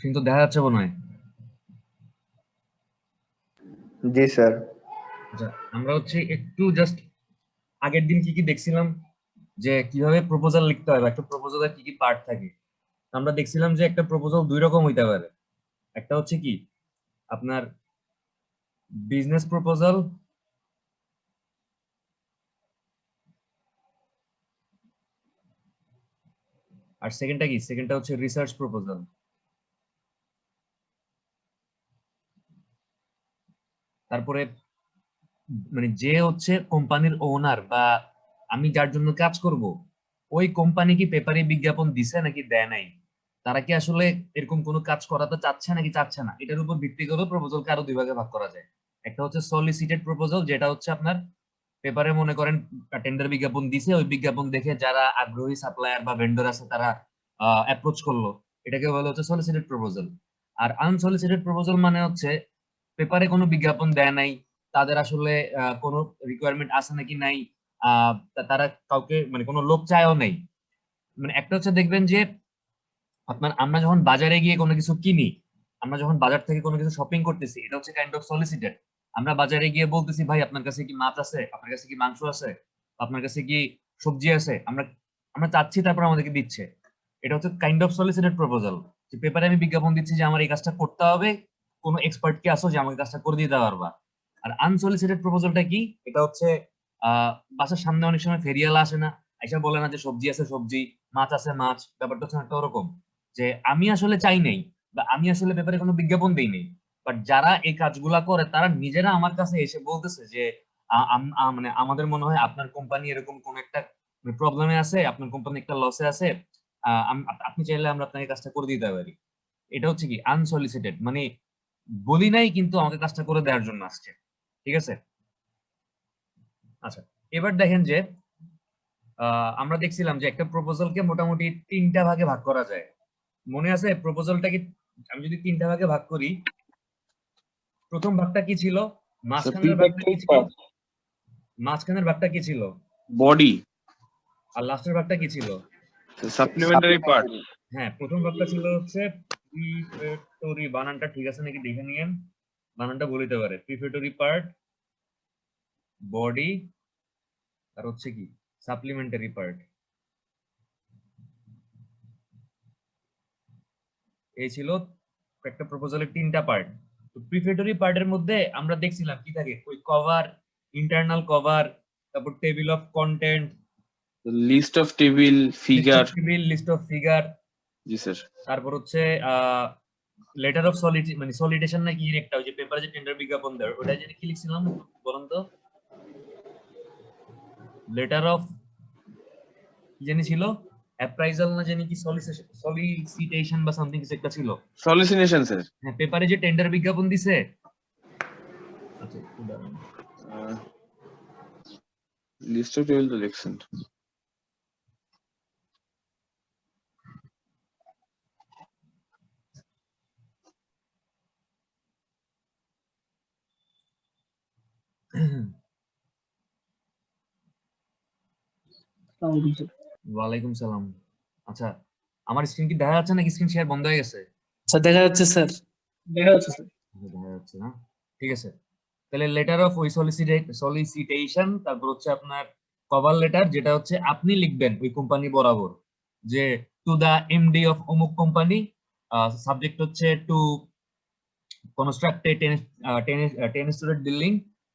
Screen তো দেখা যাচ্ছে মনে হয়। জি স্যার। আচ্ছা, আমরা হচ্ছে একটু জাস্ট আগের দিন কি কি দেখছিলাম, যে কিভাবে প্রপোজাল লিখতে হয় বা একটা প্রপোজালের কি কি পার্ট থাকে। আমরা দেখছিলাম যে একটা প্রপোজাল দুই রকম হইতে পারে। একটা হচ্ছে কি আপনার বিজনেস প্রপোজাল, আর সেকেন্ডটা হচ্ছে রিসার্চ প্রপোজাল। তারপরে মানে যে হচ্ছে কোম্পানির ওনার বা আমি যার জন্য কাজ করব, ওই কোম্পানি কি পেপারে বিজ্ঞাপন দিছে নাকি দেয় নাই, তারা কি আসলে এরকম কোনো কাজ করাতে চাচ্ছে নাকি চাচ্ছে না, এটার উপর ভিত্তি করে প্রপোজালকে আরো দুই ভাগে ভাগ করা যায়। একটা হচ্ছে সলিসিটেড প্রপোজাল, যেটা হচ্ছে আপনার পেপারে মনে করেন টেন্ডার বিজ্ঞাপন দিছে, ওই বিজ্ঞাপন দেখে যারা আগ্রহী সাপ্লায়ার বা ভেন্ডর আছে তারা অ্যাপ্রোচ করলো, এটাকে বলা হচ্ছে সলিসিটেড প্রপোজাল। আর আনসলিসিটেড প্রপোজাল মানে হচ্ছে পেপারে কোনো বিজ্ঞাপন দেয় নাই, তাদের আসলে কোনো রিকোয়ারমেন্ট আছে নাকি নাই, তারা কাউকে মানে কোনো লোক চায়ও নেই। মানে একটা হচ্ছে দেখবেন যে আপনার আমরা যখন বাজারে গিয়ে কোনো কিছু কিনি, আমরা যখন বাজার থেকে কোনো কিছু শপিং করতেছি, এটা হচ্ছে কাইন্ড অফ সলিসিটেড। আমরা বাজারে গিয়ে বলতেছি ভাই আপনার কাছে কি মাছ আছে, আপনার কাছে কি মাংস আছে, আপনার কাছে কি সবজি আছে, আমরা আমরা চাচ্ছি তারপর আমাদেরকে দিচ্ছে। এটা হচ্ছে কাইন্ড অফ সলিসিটেড প্রপোজাল, যে পেপারে আমি বিজ্ঞাপন দিচ্ছি যে আমার এই কাজটা করতে হবে, কোনো এক্সপার্ট কি আসো যে আমাকে কাজটা করে দিতে পারবা। আর আনসলিসিটেড প্রপোজালটা কি, এটা হচ্ছে বাসার সামনে অনেক সময় ফেরিয়ালা আসে না, আইসা বলে না যে সবজি আছে সবজি, মাছ আছে মাছ, ব্যাপারটা হচ্ছে একটা ওরকম, যে আমি আসলে চাই নাই বা আমি আসলে ব্যাপারে কোনো বিজ্ঞাপন দেই নাই, বাট যারা এই কাজগুলা করে তারা নিজেরা আমার কাছে এসে বলতেছে যে মানে আমাদের মনে হয় আপনার কোম্পানি এরকম কোন একটা প্রবলেমে আছে, আপনার কোম্পানি একটা লসে আছে, আপনি চাইলে আমরা আপনাকে কাজটা করে দিতে পারি। এটা হচ্ছে কি আনসলিসিটেড, মানে বলি নাই কিন্তু আমাকে কাজটা করে দেওয়ার জন্য আসছে। ঠিক আছে। আচ্ছা, এবার দেখেন যে আমরা দেখছিলাম যে একটা প্রপোজালকে মোটামুটি তিনটা ভাগে ভাগ করা যায়। মনে আছে প্রপোজালটাকে আমি যদি তিনটা ভাগে ভাগ করি, প্রথম ভাগটা কি ছিল, মাঝখানের ভাগটা কি ছিল, মাঝখানের ভাগটা কি ছিল, বডি আর লাস্টের ভাগটা কি ছিল, সাপ্লিমেন্টারি পার্ট। হ্যাঁ প্রথম ভাগটা ছিল হচ্ছে প্রিফেটরি, বানানটা ঠিক আছে নাকি দেখে নিয়েন, বানানটা বলিতে পারে, প্রিফেটরি পার্ট, বডি, আর হচ্ছে কি সাপ্লিমেন্টারি পার্ট। এই ছিল একটা প্রপোজালের তিনটা পার্ট। তো প্রিফেটরি পার্টের মধ্যে আমরা দেখছিলাম কি থাকে, ওই কভার, ইন্টারনাল কভার, তারপর table of content, list of table figure. List of figure. জি স্যার। তারপর হচ্ছে লেটার অফ মানে সলিডেশন নাকি একটা, ওই যে পেপারে যে টেন্ডার বিজ্ঞাপন দেয় ওটা যে কি লিখছিলাম বলুন তো, লেটার অফ কি জানি ছিল, অ্যাপ্রাইজাল না জানি কি, সলিসিটেশন বা সামথিং কিছু একটা ছিল। সলিসিটেশন স্যার। হ্যাঁ পেপারে যে টেন্ডার বিজ্ঞাপন দিছে। আচ্ছা লিস্ট অফ টেবিল তো লিখছেন। ওয়ালাইকুম সালাম। আচ্ছা, আমার স্ক্রিন কি দেখা যাচ্ছে নাকি স্ক্রিন শেয়ার বন্ধ হয়ে গেছে? আচ্ছা দেখা যাচ্ছে স্যার, দেখা যাচ্ছে স্যার। দেখা যাচ্ছে না, ঠিক আছে। তাহলে লেটার অফ ওই সলিসিটেশন, তারপর হচ্ছে আপনার কভার লেটার, যেটা হচ্ছে আপনি লিখবেন ওই কোম্পানি বরাবর, যে টু দা এমডি অফ অমুক কোম্পানি, সাবজেক্ট হচ্ছে টু কনস্ট্রাক্ট এ 10 স্টোরেড বিল্ডিং।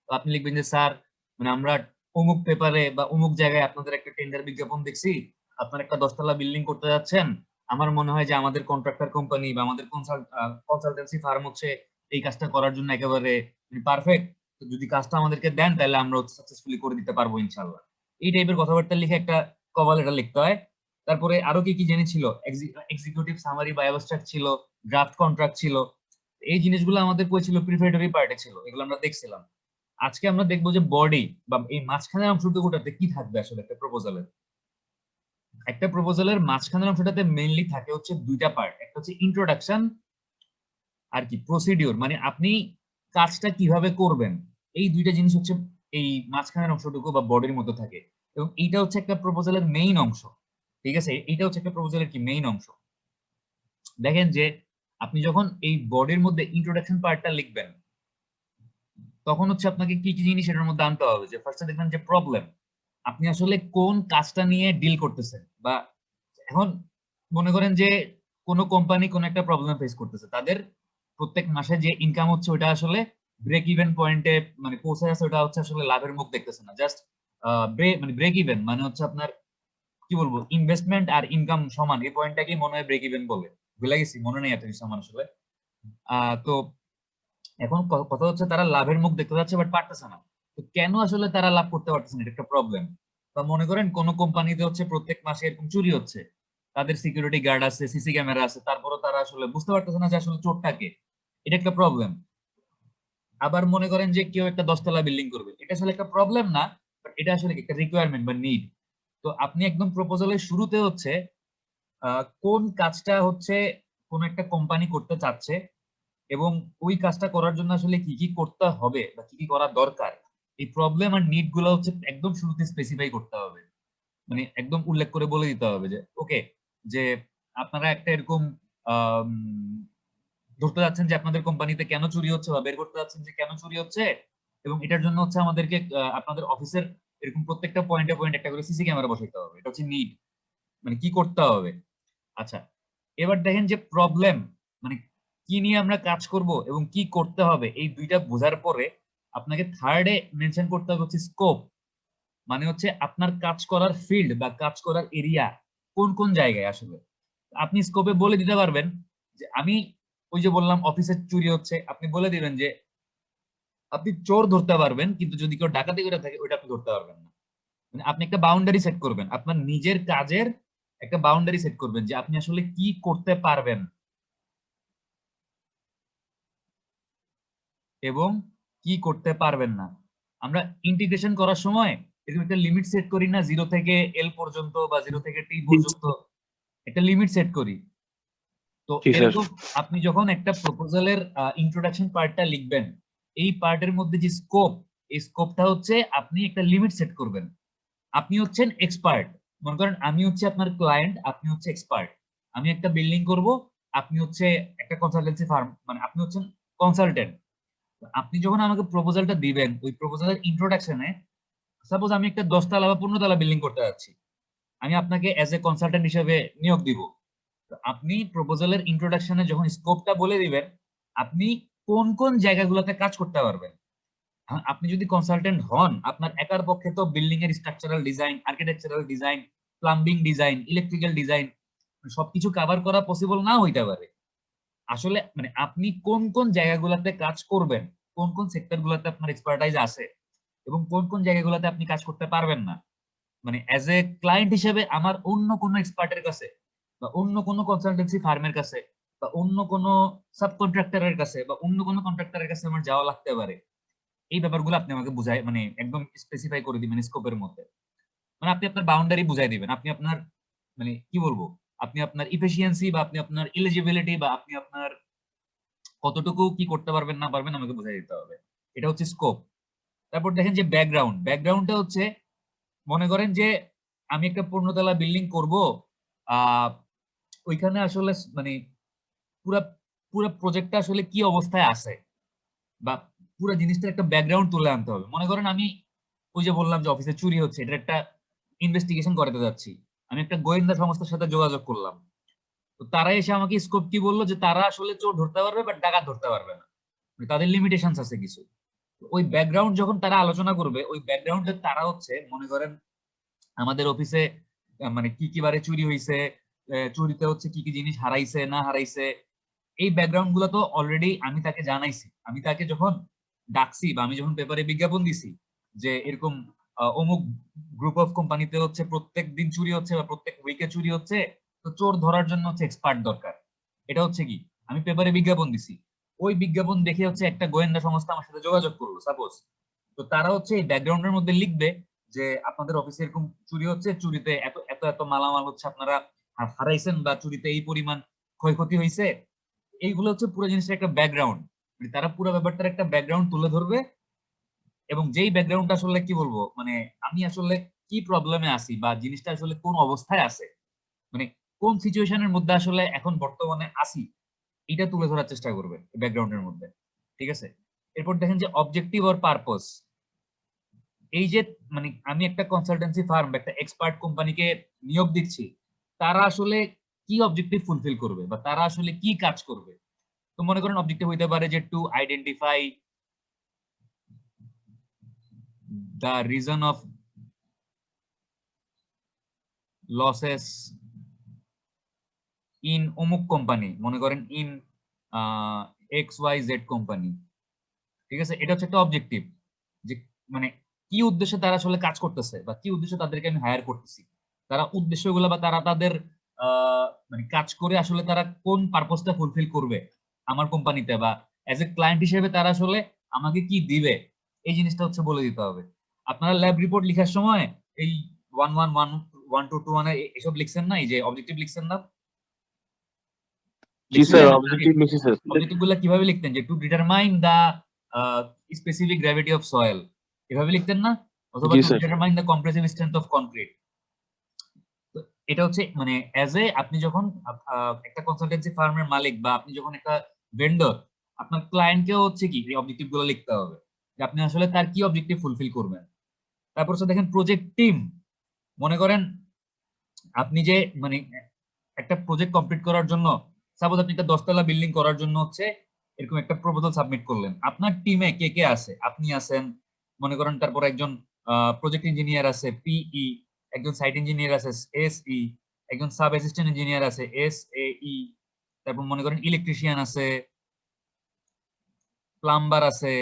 আপনি লিখবেন যে স্যার মানে আমরা অমুক পেপারে বা অমুক জায়গায় আপনাদের একটা টেন্ডার বিজ্ঞাপন দেখছি, আপনারা একটা 10 তলা বিল্ডিং করতে যাচ্ছেন, আমার মনে হয় যে আমাদের কন্ট্রাক্টর কোম্পানি বা আমাদের কনসালটেন্সি ফার্ম হচ্ছে এই কাজটা করার জন্য একেবারে পারফেক্ট, যদি কাজটা আমাদেরকে দেন তাহলে আমরা সাকসেসফুলি করে দিতে পারবো ইনশাআল্লাহ। এই টাইপের কথাবার্তা লিখে একটা কভার লেটার লিখতে হয়। তারপরে আরো কি কি জেনেছিল, এক্সিকিউটিভ সামারি বা অ্যাবস্ট্রাক্ট ছিল, ড্রাফট কন্ট্রাক্ট ছিল। এই জিনিসগুলো আমাদের কই ছিল, প্রিপারেটরি পার্টে ছিল, এগুলো আমরা দেখছিলাম। আজকে আমরা দেখবো যে বডি বা এই মাঝখানের অংশটুকুটাতে কি থাকবে আসলে একটা প্রপোজালের। একটা প্রপোজালের মাঝখানের অংশটাতে মেইনলি থাকে হচ্ছে দুইটা পার্ট, একটা হচ্ছে ইন্ট্রোডাকশন আর কি প্রসিডিওর, মানে আপনি কাজটা কিভাবে করবেন, এই দুইটা জিনিস হচ্ছে এই মাঝখানের অংশটুকু বা বডির মধ্যে থাকে। এবং এইটা হচ্ছে একটা প্রপোজালের মেইন অংশ। ঠিক আছে, এইটা হচ্ছে একটা প্রপোজালের কি মেইন অংশ। দেখেন যে আপনি যখন এই বডির মধ্যে ইন্ট্রোডাকশন পার্টটা লিখবেন, তখন হচ্ছে আপনাকে কি কি জিনিস এটার মধ্যে আনতে হবে। যে ফার্স্টে দেখবেন যে প্রবলেম, আপনি আসলে কোন কাজটা নিয়ে ডিল করতেছেন। বা এখন মনে করেন যে কোনো কোম্পানি কোন একটা প্রবলেম ফেস করতেছে, তাদের প্রত্যেক মাসে যে ইনকাম হচ্ছে ওটা আসলে ব্রেক ইভেন পয়েন্টে মানে পৌঁছে গেছে, ওটা হচ্ছে আসলে লাভের মুখ দেখতেছে না। জাস্ট মানে ব্রেক ইভেন মানে হচ্ছে আপনার কি বলবো, ইনভেস্টমেন্ট আর ইনকাম সমান, এই পয়েন্টটাকেই মনে হয় ব্রেক ইভেন বলে। ভুলে গেছি, মনে নেই এত কিছু আমার আসলে। তো এখন কথা হচ্ছে তারা লাভের মুখ দেখতে যাচ্ছে বাট পারতেছে না। তো কেন আসলে তারা লাভ করতে পারতেছে না, এটা একটা প্রবলেম। বা মনে করেন কোন কোম্পানিতে হচ্ছে প্রত্যেক মাসে এরকম চুরি হচ্ছে, তাদের সিকিউরিটি গার্ড আছে, সিসি ক্যামেরা আছে, তারপরও তারা আসলে বুঝতে পারতেছে না যে আসলে চোরটাকে। এটা একটা প্রবলেম। আবার মনে করেন যে কেউ একটা 10 তলা বিল্ডিং করবে, এটা আসলে একটা প্রবলেম না, বাট এটা আসলে একটা রিকোয়ারমেন্ট বা নিড। তো আপনি একদম প্রপোজালের শুরুতে হচ্ছে কোন কাজটা হচ্ছে কোন একটা কোম্পানি করতে চাচ্ছে, এবং ওই কাজটা করার জন্য আসলে কি কি করতে হবে বা কি কি করা দরকার, এই প্রবলেম আর নিড গুলো হচ্ছে একদম শুরুতে স্পেসিফাই করতে হবে। মানে একদম উল্লেখ করে বলে দিতে হবে যে ওকে, যে আপনারা একটা এরকম আম, ধরতে যাচ্ছেন যে আপনাদের কোম্পানিতে কেন চুরি হচ্ছে, বা বের করতে যাচ্ছেন যে কেন চুরি হচ্ছে, এবং এটার জন্য হচ্ছে আমাদেরকে আপনাদের অফিসের এরকম প্রত্যেকটা পয়েন্টে পয়েন্ট একটা করে সিসি ক্যামেরা বসাইতে হবে। এটা হচ্ছে নিড, মানে কি করতে হবে। আচ্ছা, এবার দেখেন যে প্রবলেম মানে কি নিয়ে আমরা কাজ করব এবং কি করতে হবে, এই দুইটা বোঝার পরে আপনাকে থার্ডে মেনশন করতে হবে হচ্ছে স্কোপ। মানে হচ্ছে আপনার কাজ করার ফিল্ড বা কাজ করার এরিয়া কোন কোন জায়গায় আসলে। আপনি স্কোপে বলে দিতে পারবেন যে আমি ওই যে বললাম অফিসে চুরি হচ্ছে, আপনি বলে দিবেন যে আপনি চোর ধরতে পারবেন, কিন্তু যদি কেউ ডাকাতি করে থাকে ওইটা আপনি ধরতে পারবেন না। মানে আপনি একটা বাউন্ডারি সেট করবেন, আপনার নিজের কাজের একটা বাউন্ডারি সেট করবেন যে আপনি আসলে কি করতে পারবেন এবং কি করতে পারবেন না। আমরা ইন্টিগ্রেশন করার সময় এরকম একটা লিমিট সেট করি না, 0 থেকে L পর্যন্ত বা 0 থেকে T পর্যন্ত একটা লিমিট সেট করি। তো জি স্যার। এরকম আপনি যখন একটা প্রপোজালের ইন্ট্রোডাকশন পার্টটা লিখবেন, এই পার্টের মধ্যে যে স্কোপ, এই স্কোপটা হচ্ছে আপনি একটা লিমিট সেট করবেন। আপনি হচ্ছেন এক্সপার্ট, মনে করেন আমি হচ্ছে আপনার ক্লায়েন্ট, আপনি হচ্ছে এক্সপার্ট। আমি একটা বিল্ডিং করব, আপনি হচ্ছে একটা কনসালটেন্সি ফার্ম, মানে আপনি হচ্ছেন কনসালটেন্ট। আপনি যখন আমাকে প্রপোজালটা দিবেন, ওই প্রপোজালের ইন্ট্রোডাকশনে সাপোজ আমি একটা 10 তলা বা 15 তলা বিল্ডিং করতে যাচ্ছি, আমি আপনাকে অ্যাজ এ কনসালটেন্ট হিসেবে নিয়োগ দিব। তো আপনি প্রপোজালের ইন্ট্রোডাকশনে যখন স্কোপটা বলে দিবেন, আপনি কোন কোন জায়গাগুলোতে কাজ করতে পারবেন। আপনি যদি কনসালটেন্ট হন, আপনার একার পক্ষে তো বিল্ডিং এর structural design, architectural design, plumbing design, electrical design সবকিছু কভার করা পসিবল না হইতে পারে। আসলে মানে আপনি কোন কোন জায়গাগুলোতে কাজ করবেন, কোন কোন সেক্টর গুলোতে আপনার এক্সপার্টাইজ আছে, এবং কোন কোন জায়গাগুলোতে আপনি কাজ করতে পারবেন না। মানে অ্যাজ এ ক্লায়েন্ট হিসেবে আমার অন্য কোনো এক্সপার্টের কাছে বা অন্য কোনো কনসালটেন্সি ফার্মের কাছে বা অন্য কোনো সাব কন্ট্রাক্টরের কাছে বা অন্য কোনো কন্ট্রাক্টরের কাছে আমার যাওয়া লাগতে পারে। এই ব্যাপারগুলো আপনি আমাকে বুঝাই, মানে একদম স্পেসিফাই করে দিবেন স্কোপের মধ্যে। মানে আপনি আপনার বাউন্ডারি বুঝাই দিবেন, আপনি আপনার মানে কি বলবো, আপনি আপনার ইফিসিয়েন্সি বা আপনি আপনার এলিজিবিলিটি বা আপনি আপনার কতটুকু কি করতে পারবেন না পারবেন আমাকে বুঝাই দিতে হবে। এটা হচ্ছে স্কোপ। তারপর দেখেন যে ব্যাকগ্রাউন্ড, ব্যাকগ্রাউন্ডটা হচ্ছে মনে করেন যে আমি একটা 15 তলা বিল্ডিং করব, আহ ওইখানে আসলে মানে পুরা পুরা প্রজেক্টটা আসলে কি অবস্থায় আছে, বা পুরো জিনিসটার একটা ব্যাকগ্রাউন্ড তুলে আনতে হবে। মনে করেন আমি ওই যে বললাম যে অফিসে চুরি হচ্ছে, এটা একটা ইনভেস্টিগেশন করাতে যাচ্ছি, আমি একটা গোয়েন্দা সংস্থার সাথে যোগাযোগ করলাম। তো তারা এসে আমাকে স্কোপ কি বললো যে তারা আসলে চোর ধরতে পারবে বাট ডাকাত ধরতে পারবে না, মানে তাদের লিমিটেশনস আছে কিছু। তো ওই ব্যাকগ্রাউন্ড যখন তারা আলোচনা করবে, ওই ব্যাকগ্রাউন্ডে তারা হচ্ছে মনে করেন আমাদের অফিসে মানে কি কি বারে চুরি হয়েছে, চুরিতে হচ্ছে কি কি জিনিস হারাইছে না হারাইছে, এই ব্যাকগ্রাউন্ড গুলো তো অলরেডি আমি তাকে জানাইছি। আমি তাকে যখন ডাকছি বা আমি যখন পেপারে বিজ্ঞাপন দিছি যে এরকম অমুক গ্রুপ অফ কোম্পানিতে হচ্ছে প্রত্যেক দিন চুরি হচ্ছে বা প্রত্যেক উইকে চুরি হচ্ছে, তো চোর ধরার জন্য হচ্ছে এক্সপার্ট দরকার, এটা হচ্ছে কি আমি পেপারে বিজ্ঞাপন দিছি। ওই বিজ্ঞাপন দেখে হচ্ছে একটা গোয়েন্দা সংস্থা আমার সাথে যোগাযোগ করলো সাপোজ। তো তারা হচ্ছে এই ব্যাকগ্রাউন্ডের মধ্যে লিখবে যে আপনাদের অফিসে এরকম চুরি হচ্ছে, চুরিতে এত এত এত মালামাল হচ্ছে আপনারা হারাইছেন, বা চুরিতে এই পরিমাণ ক্ষয়ক্ষতি হয়েছে। এইগুলো হচ্ছে পুরো জিনিসটা একটা ব্যাকগ্রাউন্ড, মানে তারা পুরো ব্যাপারটার একটা ব্যাকগ্রাউন্ড তুলে ধরবে। এবং যেই ব্যাকগ্রাউন্ড আসলে কি বলবো, মানে আমি আসলে কি প্রবলেমে আছি বা জিনিসটা আসলে কোন অবস্থায় আছে, মানে কোন সিচুয়েশনের মধ্যে আসলে এখন বর্তমানে আছি, এটা তুলে ধরার চেষ্টা করবে ব্যাকগ্রাউন্ডের মধ্যে, ঠিক আছে। এরপর দেখেন যে অবজেক্টিভ অর পারপস, এই যে মানে আমি একটা কনসালটেন্সি ফার্ম বা একটা এক্সপার্ট কোম্পানিকে নিয়োগ দিচ্ছি, তারা আসলে কি অবজেক্টিভ ফুলফিল করবে বা তারা আসলে কি কাজ করবে। তো মনে করেন অবজেক্টিভ হইতে পারে যে to identify the reason of losses in অমুক কোম্পানি, মনে করেন ইন XYZ কোম্পানি, ঠিক আছে। এটা হচ্ছে একটা অবজেক্টিভ, যে মানে কি উদ্দেশ্যে তারা আসলে কাজ করতেছে বা কি উদ্দেশ্যে তাদেরকে আমি হায়ার করতেছি, তারা উদ্দেশ্যগুলো বা তারা তাদের মানে কাজ করে আসলে তারা কোন পারপোজটা ফুলফিল করবে আমার কোম্পানিতে, বা অ্যাজ এ ক্লায়েন্ট হিসেবে তারা আসলে আমাকে কি দিবে, এই জিনিসটা হচ্ছে বলে দিতে হবে। আপনারা ল্যাব রিপোর্ট লেখার সময় এই 111 1 1 2 2 1 এসব লিখছেন না, এই যে অবজেক্টিভ লিখছেন না, জি স্যার, অবজেক্টিভ লিখছি স্যার। অবজেক্টিভ গুলো কিভাবে লিখতেন, যে to determine the specific gravity of soil, এভাবে লিখতেন না, অথবা জি টু sir. Determine the compressive strength of concrete. এটা হচ্ছে মানে অ্যাজ এ আপনি যখন একটা কনসালটেন্সি ফার্মের মালিক বা আপনি যখন একটা ভেন্ডর, আপনার ক্লায়েন্টকেও হচ্ছে কি এই অবজেক্টিভ গুলো লিখতে হবে, যে আপনি আসলে তার কি অবজেক্টিভ ফুলফিল করবেন। তারপর হচ্ছে দেখেন প্রজেক্ট টিম, মনে করেন আপনি যে মানে একটা প্রজেক্ট কমপ্লিট করার জন্য, সাপোজ আপনি একটা 10 তলা বিল্ডিং করার জন্য হচ্ছে এরকম একটা প্রপোজাল সাবমিট করলেন, আপনার টিমে কে কে আছে, আপনি আছেন মনে করেন, তারপর একজন প্রজেক্ট ইঞ্জিনিয়ার আছে PE, একজন সাইট ইঞ্জিনিয়ার আছে SE, একজন সাব অ্যাসিস্ট্যান্ট ইঞ্জিনিয়ার আছে SAE, তারপর মনে করেন ইলেকট্রিশিয়ান আছে, প্লাম্বার আছে,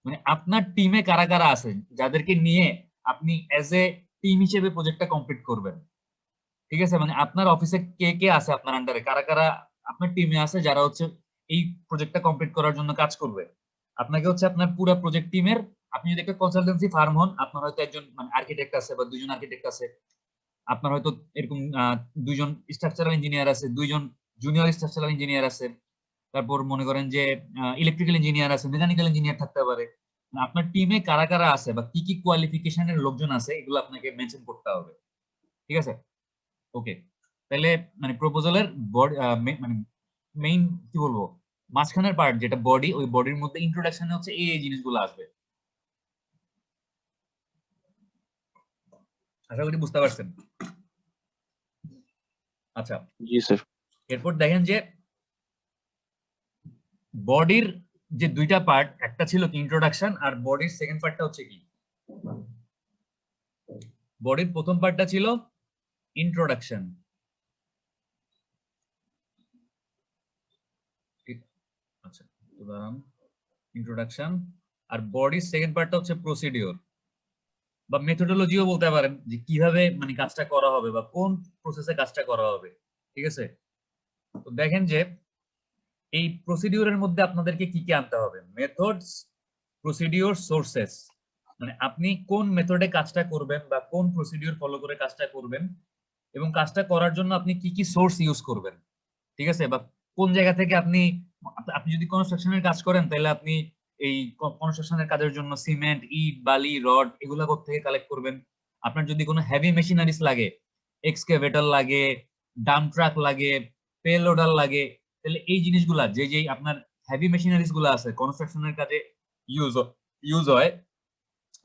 মানে আপনার টিমে কারা কারা আছে যাদেরকে নিয়ে আপনি অ্যাজ এ টিম হিসেবে প্রজেক্টটা কমপ্লিট করবেন, ঠিক আছে। মানে আপনার অফিসে কে কে আছে, আপনার আন্ডারে কারা কারা আপনার টিমে আছে যারা হচ্ছে এই প্রজেক্টটা কমপ্লিট করার জন্য কাজ করবে। আপনাকে হচ্ছে আপনার পুরো প্রজেক্ট টিমের, আপনি যদি একটা কনসালটেন্সি ফার্ম হন, আপনার হয়তো একজন মানে আর্কিটেক্ট আছে বা দুইজন আর্কিটেক্ট আছে, আপনার হয়তো এরকম দুইজন স্ট্রাকচারাল ইঞ্জিনিয়ার আছে, দুইজন জুনিয়র স্ট্রাকচারাল ইঞ্জিনিয়ার আছে, তারপর মনে করেন যে ইলেকট্রিক্যাল ইঞ্জিনিয়ার আছে, মেকানিক্যাল ইঞ্জিনিয়ার থাকতে পারে। আপনার টিমে কারা কারা আছে বা কি কি কোয়ালিফিকেশনের লোকজন আছে, এগুলো আপনাকে মেনশন করতে হবে, ঠিক আছে। ওকে, তাহলে মানে প্রপোজালের বডি মানে মেইন কি বলবো, মাঝখানের পার্ট যেটা বডি, ওই বডির মধ্যে ইন্ট্রোডাকশনে হচ্ছে এই জিনিসগুলো আসবে। আশা করি বুঝতে পারছেন। আচ্ছা, জি স্যার। এরপর দেখেন যে বডির যে দুইটা পার্ট, একটা ছিল কি ইন্ট্রোডাকশন, আর বডির সেকেন্ড পার্টটা হচ্ছে কি, বডির প্রথম পার্টটা ছিল ইন্ট্রোডাকশন, আচ্ছা উদাহরণ ইন্ট্রোডাকশন, আর বডির সেকেন্ড পার্টটা হচ্ছে প্রসিডিওর বা মেথোডোলজিও বলতে পারেন, যে কিভাবে মানে কাজটা করা হবে বা কোন প্রসেসে কাজটা করা হবে, ঠিক আছে। তো দেখেন যে এই প্রসিডিওরের মধ্যে আপনাদেরকে কি কি আনতে হবে, মেথডস, প্রসিডিওর, সোর্সেস, মানে আপনি কোন মেথডে কাজটা করবেন বা কোন প্রসিডিওর ফলো করে কাজটা করবেন, এবং কাজটা করার জন্য আপনি কি কি সোর্স ইউজ করবেন, ঠিক আছে। বা কোন জায়গা থেকে আপনি আপনি যদি কনস্ট্রাকশনের কাজ করেন, তাহলে আপনি এই কনস্ট্রাকশনের কাজের জন্য সিমেন্ট, ইট, বালি, রড এগুলা কোথা থেকে কালেক্ট করবেন। আপনার যদি কোনো হেভি মেশিনারিজ লাগে, এক্সকাভেটর লাগে, ডাম্প ট্রাক লাগে, পে লোডার লাগে, তাহলে এই জিনিসগুলা যে যে আপনার হেভি মেশিনারিজ গুলো আছে কনস্ট্রাকশনের কাজে ইউজ হয়,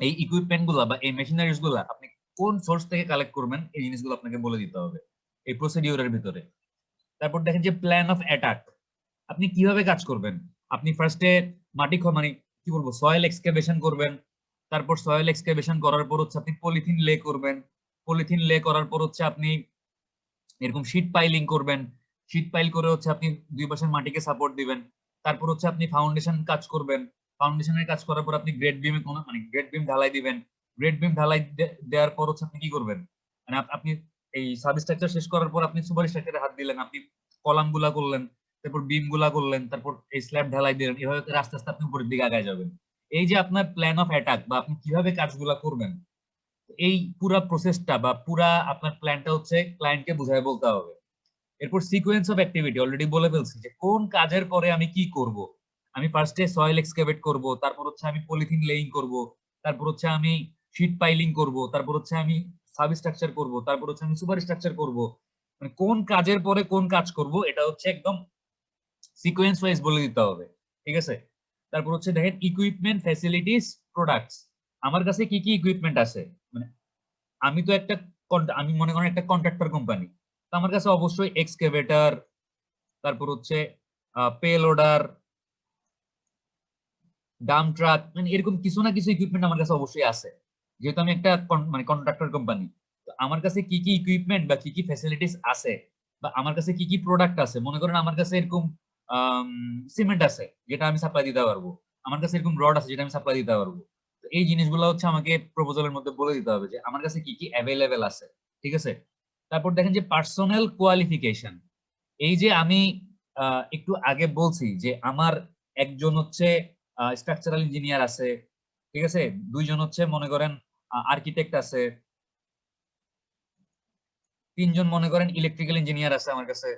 এই ইকুইপমেন্ট গুলা বা এই মেশিনারিজ গুলা আপনি কোন সোর্স থেকে কালেক্ট করবেন, এই জিনিসগুলো আপনাকে বলে দিতে হবে এই প্রসিডিউরের ভিতরে। তারপর দেখেন যে প্ল্যান অফ অ্যাটাক, আপনি কিভাবে কাজ করবেন। আপনি ফার্স্টে মাটি মানে কি বলবো সয়েল এক্সকাভেশন করবেন, তারপর সয়েল এক্সকাভেশন করার পর হচ্ছে আপনি পলিথিন লে করবেন, পলিথিন লে করার পর হচ্ছে আপনি এরকম শীট পাইলিং করবেন, শীট পাইল করে হচ্ছে আপনি দুই পাশের মাটিকে সাপোর্ট দিবেন, তারপর হচ্ছে আপনি ফাউন্ডেশন কাজ করবেন, ফাউন্ডেশনের কাজ করার পর আপনি গ্রেড বিমে কোনো মানে গ্রেড বিম ঢালাই দিবেন, গ্রেড বিম ঢালাই দেওয়ার পর হচ্ছে আপনি কি করবেন, মানে আপনি এই সাবস্ট্রাকচার শেষ করার পর আপনি সুপার স্ট্রাকচারে হাত দিলেন, আপনি কলাম গুলা করলেন, তারপর বিম গুলা করলেন, তারপর এই স্ল্যাব ঢালাই দিলেন, এভাবে করে আস্তে আস্তে আপনি উপরের দিকে আগায় যাবেন। এই যে আপনার প্ল্যান অফ অ্যাটাক বা আপনি কিভাবে কাজগুলা করবেন, এই পুরা প্রসেসটা বা পুরা আপনার প্ল্যানটা হচ্ছে ক্লায়েন্টকে বুঝায় বলতে হবে। এরপর সিকোয়েন্স অফ অ্যাক্টিভিটি অলরেডি বলে ফেলছি যে কোন কাজের পরে আমি কি করব। আমি ফার্স্টে সয়েল এক্সকাভেট করব, তারপর হচ্ছে আমি পলিথিন লেইং করব, তারপর হচ্ছে আমি শীট পাইলিং করব, তারপর হচ্ছে আমি সাবস্ট্রাকচার করব, তারপর হচ্ছে আমি সুপার স্ট্রাকচার করব। মানে কোন কাজের পরে কোন কাজ করব, এটা হচ্ছে একদম সিকোয়েন্স ওয়াইজ বলে দিতে হবে, ঠিক আছে? তারপর হচ্ছে দেখেন ইকুইপমেন্ট, ফ্যাসিলিটিস, প্রোডাক্টস। আমার কাছে কি কি ইকুইপমেন্ট আছে, মানে আমি তো একটা আমি মনে করেন একটা কন্ট্রাক্টর কোম্পানি, তো আমার কাছে অবশ্যই এক্সকেভেটর, তারপর হচ্ছে পেলোডার, ডাম ট্রাক, মানে এরকম কিছু না কিছু ইকুইপমেন্ট আমার কাছে অবশ্যই আছে, যেহেতু আমি একটা মানে কন্ট্রাক্টর কোম্পানি। তো আমার কাছে কি কি ইকুইপমেন্ট বা কি কি ফ্যাসিলিটিস আছে, বা আমার কাছে কি কি প্রোডাক্ট আছে, মনে করেন আমার কাছে এরকম সিমেন্ট আছে যেটা আমি সাপ্লাই দিতে পারবো, আমার কাছে এরকম রড আছে যেটা আমি সাপ্লাই দিতে পারবো। তো এই জিনিসগুলো হচ্ছে আমাকে প্রপোজালের মধ্যে বলে দিতে হবে যে আমার কাছে কি কি অ্যাভেলেবেল আছে, ঠিক আছে? তারপর দেখেন যে পার্সোনাল কোয়ালিফিকেশন। এই যে আমি একটু আগে বলছি যে আমার একজন হচ্ছে স্ট্রাকচারাল ইঞ্জিনিয়ার আছে, ঠিক আছে, দুইজন হচ্ছে মনে করেন আর্কিটেক্ট আছে, তিনজন মনে করেন ইলেকট্রিক্যাল ইঞ্জিনিয়ার আছে আমার কাছে,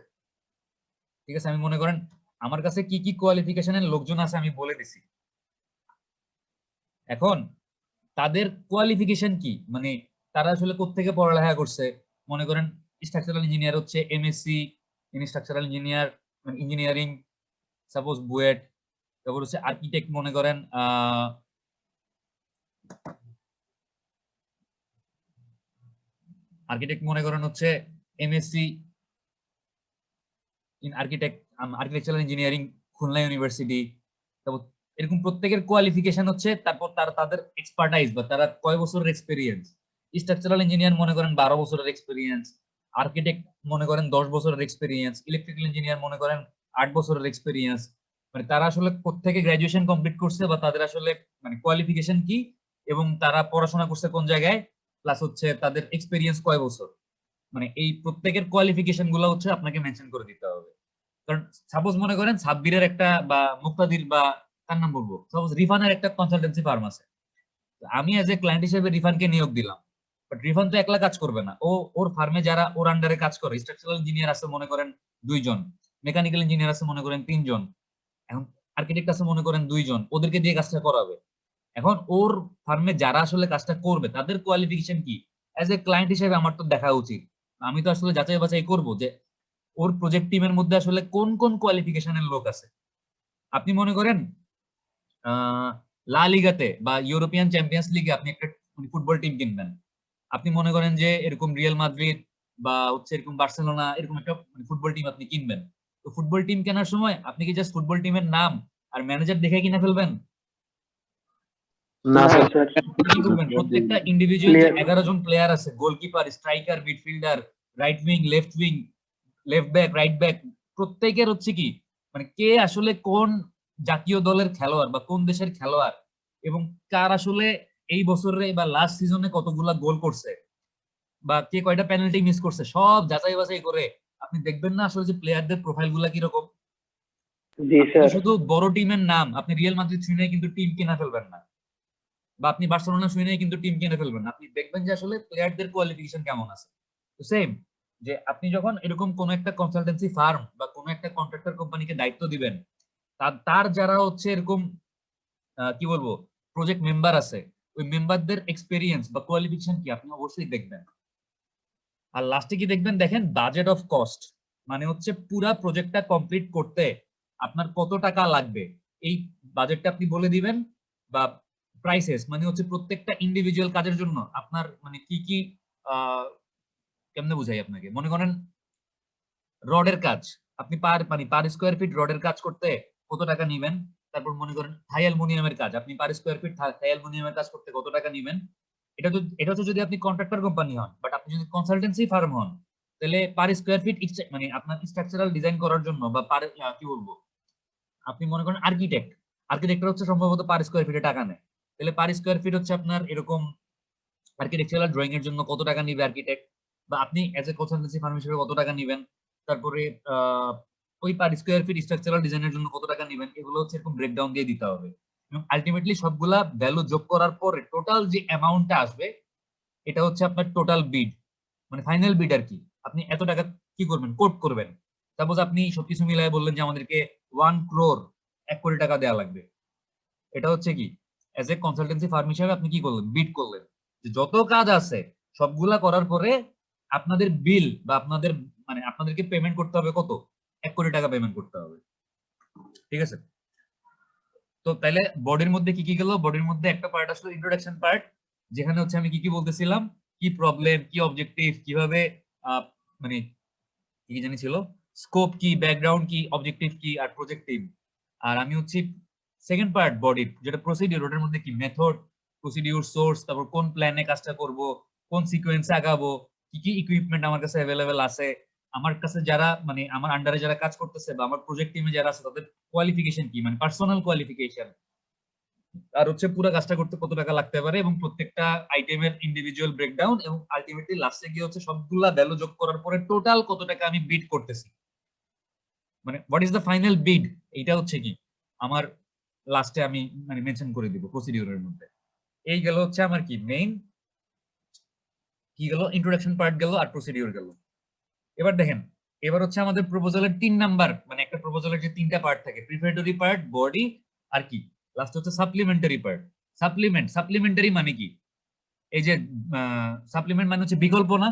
ঠিক আছে? আমি মনে করেন আমার কাছে কি কি কোয়ালিফিকেশনের লোকজন আছে আমি বলে দিছি। এখন তাদের কোয়ালিফিকেশন কি, মানে তারা আসলে কোত্থেকে পড়ালেখা করছে, মনে করেন স্ট্রাকচারাল ইঞ্জিনিয়ার হচ্ছে এমএসসি ইন স্ট্রাকচারাল ইঞ্জিনিয়ার, মানে ইঞ্জিনিয়ারিং, সাপোজ বুয়েট। তারপর হচ্ছে আর্কিটেক্ট মনে করেন হচ্ছে MSc in architectural engineering, Khulna university. তারপর এরকম প্রত্যেকের কোয়ালিফিকেশন হচ্ছে, তারপর তাদের এক্সপার্টাইজ বা তারা কয় বছরের এক্সপেরিয়েন্স। স্ট্রাকচারাল ইঞ্জিনিয়ার মনে করেন 12 বছরের এক্সপেরিয়েন্স, আর্কিটেক্ট মনে করেন 10 বছরের এক্সপেরিয়েন্স, ইলেকট্রিক্যাল ইঞ্জিনিয়ার মনে করেন 8 বছরের এক্সপেরিয়েন্স। মানে তারা আসলে কোত্থেকে গ্রাজুয়েশন কমপ্লিট করছে বা তাদের আসলে মানে কোয়ালিফিকেশন কি, এবং তারা পড়াশোনা করছে কোন জায়গায়, প্লাস হচ্ছে তাদের এক্সপেরিয়েন্স কয় বছর, মানে এই প্রত্যেকের কোয়ালিফিকেশন গুলো হচ্ছে আপনাকে মেনশন করে দিতে হবে। কারণ সাপোজ মনে করেন সাব্বিরের একটা বা মুক্তাদির বা কার নাম বলবো, সাপোজ রিফানের একটা কনসালটেন্সি ফার্ম আছে, তো আমি এজ এ ক্লায়েন্ট হিসেবে রিফানকে নিয়োগ দিলাম, বাট রিফান তো একলা কাজ করবে না, ওর ফার্মে যারা ওর আন্ডারে কাজ করে, স্ট্রাকচারাল ইঞ্জিনিয়ার আছে মনে করেন 2 জন, মেকানিক্যাল ইঞ্জিনিয়ার আছে মনে করেন 3 জন, এখন আর্কিটেক্ট আছে মনে করেন 2 জন, ওদেরকে দিয়ে কাজটা করাবে। এখন ওর ফার্মে যারা আসলে কাজটা করবে তাদের কোয়ালিফিকেশন কি, এজ এ ক্লায়েন্ট হিসেবে আমার তো দেখা উচিত। আমি তো আসলে যাচাই বাছাই করবো যে ওর প্রজেক্ট টিমের মধ্যে আসলে কোন কোন কোয়ালিফিকেশনের লোক আছে। আপনি মনে করেন লা লিগাতে বা ইউরোপিয়ান চ্যাম্পিয়ন্স লিগে আপনি একটা ফুটবল টিম কিনবেন, আপনি মনে করেন যে এরকম রিয়াল মাদ্রিদ বা হচ্ছে এরকম বার্সেলোনা এরকম একটা ফুটবল টিম আপনি কিনবেন। তো ফুটবল টিম কেনার সময় আপনি কি জাস্ট ফুটবল টিমের নাম আর ম্যানেজার দেখে কিনে ফেলবেন? না না স্যার, স্যার, কি করবেন, প্রত্যেকটা ইন্ডিভিজুয়াল যে 11 জন প্লেয়ার আছে, goalkeeper, striker, midfielder, right wing, left back, right back, প্রত্যেকের হচ্ছে কি মানে কে আসলে কোন জাতীয় দলের খেলোয়াড় বা কোন দেশের খেলোয়াড়, এবং কার আসলে এই বছরে বা লাস্ট সিজনে কতগুলা গোল করছে, বা কে কয়টা পেনাল্টি মিস করছে, সব যাচাই বাছাই করে আপনি দেখবেন না আসলে যে প্লেয়ারদের প্রোফাইল গুলা কিরকম। জি আপনি স্যার, শুধু বড় টিমের নাম, আপনি রিয়াল মাদ্রিদ শুনে কিন্তু টিম কিনা ফেলবেন না, বা আপনি বার্সেলোনা শুনে কিন্তু টিম কিনে ফেলবেন না। আপনি দেখবেন যে আসলে প্লেয়ারদের কোয়ালিফিকেশন কেমন আছে। তো সেম যে আপনি যখন এরকম কোন একটা কনসালটেন্সি ফার্ম বা কোন একটা কন্ট্রাক্টর কোম্পানিকে দায়িত্ব দিবেন, তার যারা হচ্ছে এরকম কি বলবো প্রজেক্ট মেম্বার আছে, ওই মেম্বারদের এক্সপেরিয়েন্স বা কোয়ালিফিকেশন কি আপনি অবশ্যই দেখবেন। আর লাস্টে কি দেখবেন, দেখেন বাজেট অফ কস্ট, মানে হচ্ছে পুরা প্রজেক্টটা কমপ্লিট করতে আপনার কত টাকা লাগবে, এই বাজেটটা আপনি বলে দিবেন। বা প্রাইসেস মানে হচ্ছে প্রত্যেকটা ইন্ডিভিজুয়াল কাজের জন্য আপনার মানে কি কি কেমনে বুঝাই আপনাকে, মনে করেন রডের কাজ, আপনি পার স্কোয়ার ফিট রডের কাজ করতে কত টাকা নিবেন। তারপর মনে করেন থাই অ্যালুমিনিয়ামের কাজ, আপনি পার স্কোয়ার ফিট থাই অ্যালুমিনিয়ামের কাজ করতে কত টাকা নিবেন। এটা তো যদি আপনি কন্ট্রাক্টর কোম্পানি হন, বাট আপনি যদি কনসালটেন্সি ফার্ম হন, তাহলে পার স্কোয়ার ফিট মানে আপনার স্ট্রাকচারাল ডিজাইন করার জন্য বা পার কি বলবো, আপনি মনে করেন আর্কিটেক্টর হচ্ছে সম্ভবত পার স্কোয়ার ফিটে টাকা নেয়, তাহলে পার স্কোয়ার ফিট হচ্ছে আপনার এরকম আর্কিটেকচারাল ড্রয়িং এর জন্য কত টাকা নিবে আর্কিটেক্ট, বা আপনি এজ এ কনসালটেন্সি ফার্ম হিসেবে কত টাকা নিবেন। তারপরে ওই পার স্কোয়ার ফিট স্ট্রাকচারাল ডিজাইনের জন্য কত টাকা নিবেন, এগুলো হচ্ছে এরকম ব্রেকডাউন দিয়ে দিতে হবে। এবং আলটিমেটলি সবগুলা ভ্যালু যোগ করার পরে টোটাল যে অ্যামাউন্টটা আসবে, এটা হচ্ছে আপনার টোটাল বিড, মানে ফাইনাল বিড আর কি। আপনি এত টাকা কি করবেন, কোট করবেন। সাপোজ আপনি সবকিছু মিলায় বললেন যে আমাদেরকে 1 crore 1 কোটি টাকা দেওয়া লাগবে, এটা হচ্ছে কি এজ এ কনসালটেন্সি ফার্ম হিসেবে আপনি কি করলেন, বিড করলেন যে যত কাজ আছে সবগুলা করার পরে আপনাদের বিল বা আপনাদের মানে আপনাদেরকে পেমেন্ট করতে হবে কত, 1 কোটি টাকা পেমেন্ট করতে হবে। ঠিক আছে, তো তাহলে বডির মধ্যে কি কি গেল? বডির মধ্যে একটা পার্ট আসলো ইন্ট্রোডাকশন পার্ট, যেখানে হচ্ছে আমি কি কি বলতেছিলাম, কি প্রবলেম, কি অবজেক্টিভ, কিভাবে মানে কি জানি ছিল, স্কোপ কি, ব্যাকগ্রাউন্ড কি, অবজেক্টিভ কি, আর প্রজেক্টিভ। আর আমি হচ্ছে সেকেন্ড পার্ট বডি যেটা প্রসিডিউর, ওটার মধ্যে কি মেথড, প্রসিডিউর, সোর্স, তারপর কোন প্ল্যানে কাজটা করব, কোন সিকোয়েন্সে আগাবো, কি কি ইকুইপমেন্ট আমার কাছে অ্যাভেলেবেল আছে, আমার কাছে যারা মানে আমার আন্ডারে যারা কাজ করতেছে বা আমার প্রজেক্ট টিমে যারা আছে তাদের কোয়ালিফিকেশন কি, মানে পার্সোনাল কোয়ালিফিকেশন, আর হচ্ছে পুরো কাজটা করতে কত টাকা লাগতে পারে, এবং প্রত্যেকটা আইটেমের ইন্ডিভিজুয়াল ব্রেকডাউন, এবং আলটিমেটলি লাস্টে গিয়ে হচ্ছে সবগুলা ভ্যালু যোগ করার পরে টোটাল কত টাকা আমি বিড করতেছি, মানে হোয়াট ইজ দ্য ফাইনাল বিড, এইটা হচ্ছে কি আমার লাস্টে আমি মানে মেনশন করে দিব প্রসিডিউরের মধ্যে। এই গেল হচ্ছে আমার কি মেইন, কি গেল ইন্ট্রোডাকশন পার্ট গেল আর প্রসিডিউর গেল। এবার দেখেন, এবার হচ্ছে আমাদের প্রপোজালের 3 নাম্বার, মানে একটা প্রপোজালের যে 3টা পার্ট থাকে, প্রিপারেটরি পার্ট, বডি, আর কি লাস্ট হচ্ছে সাপ্লিমেন্টারি পার্ট। সাপ্লিমেন্টারি মানে কি, এই যে সাপ্লিমেন্ট মানে হচ্ছে বিকল্প না,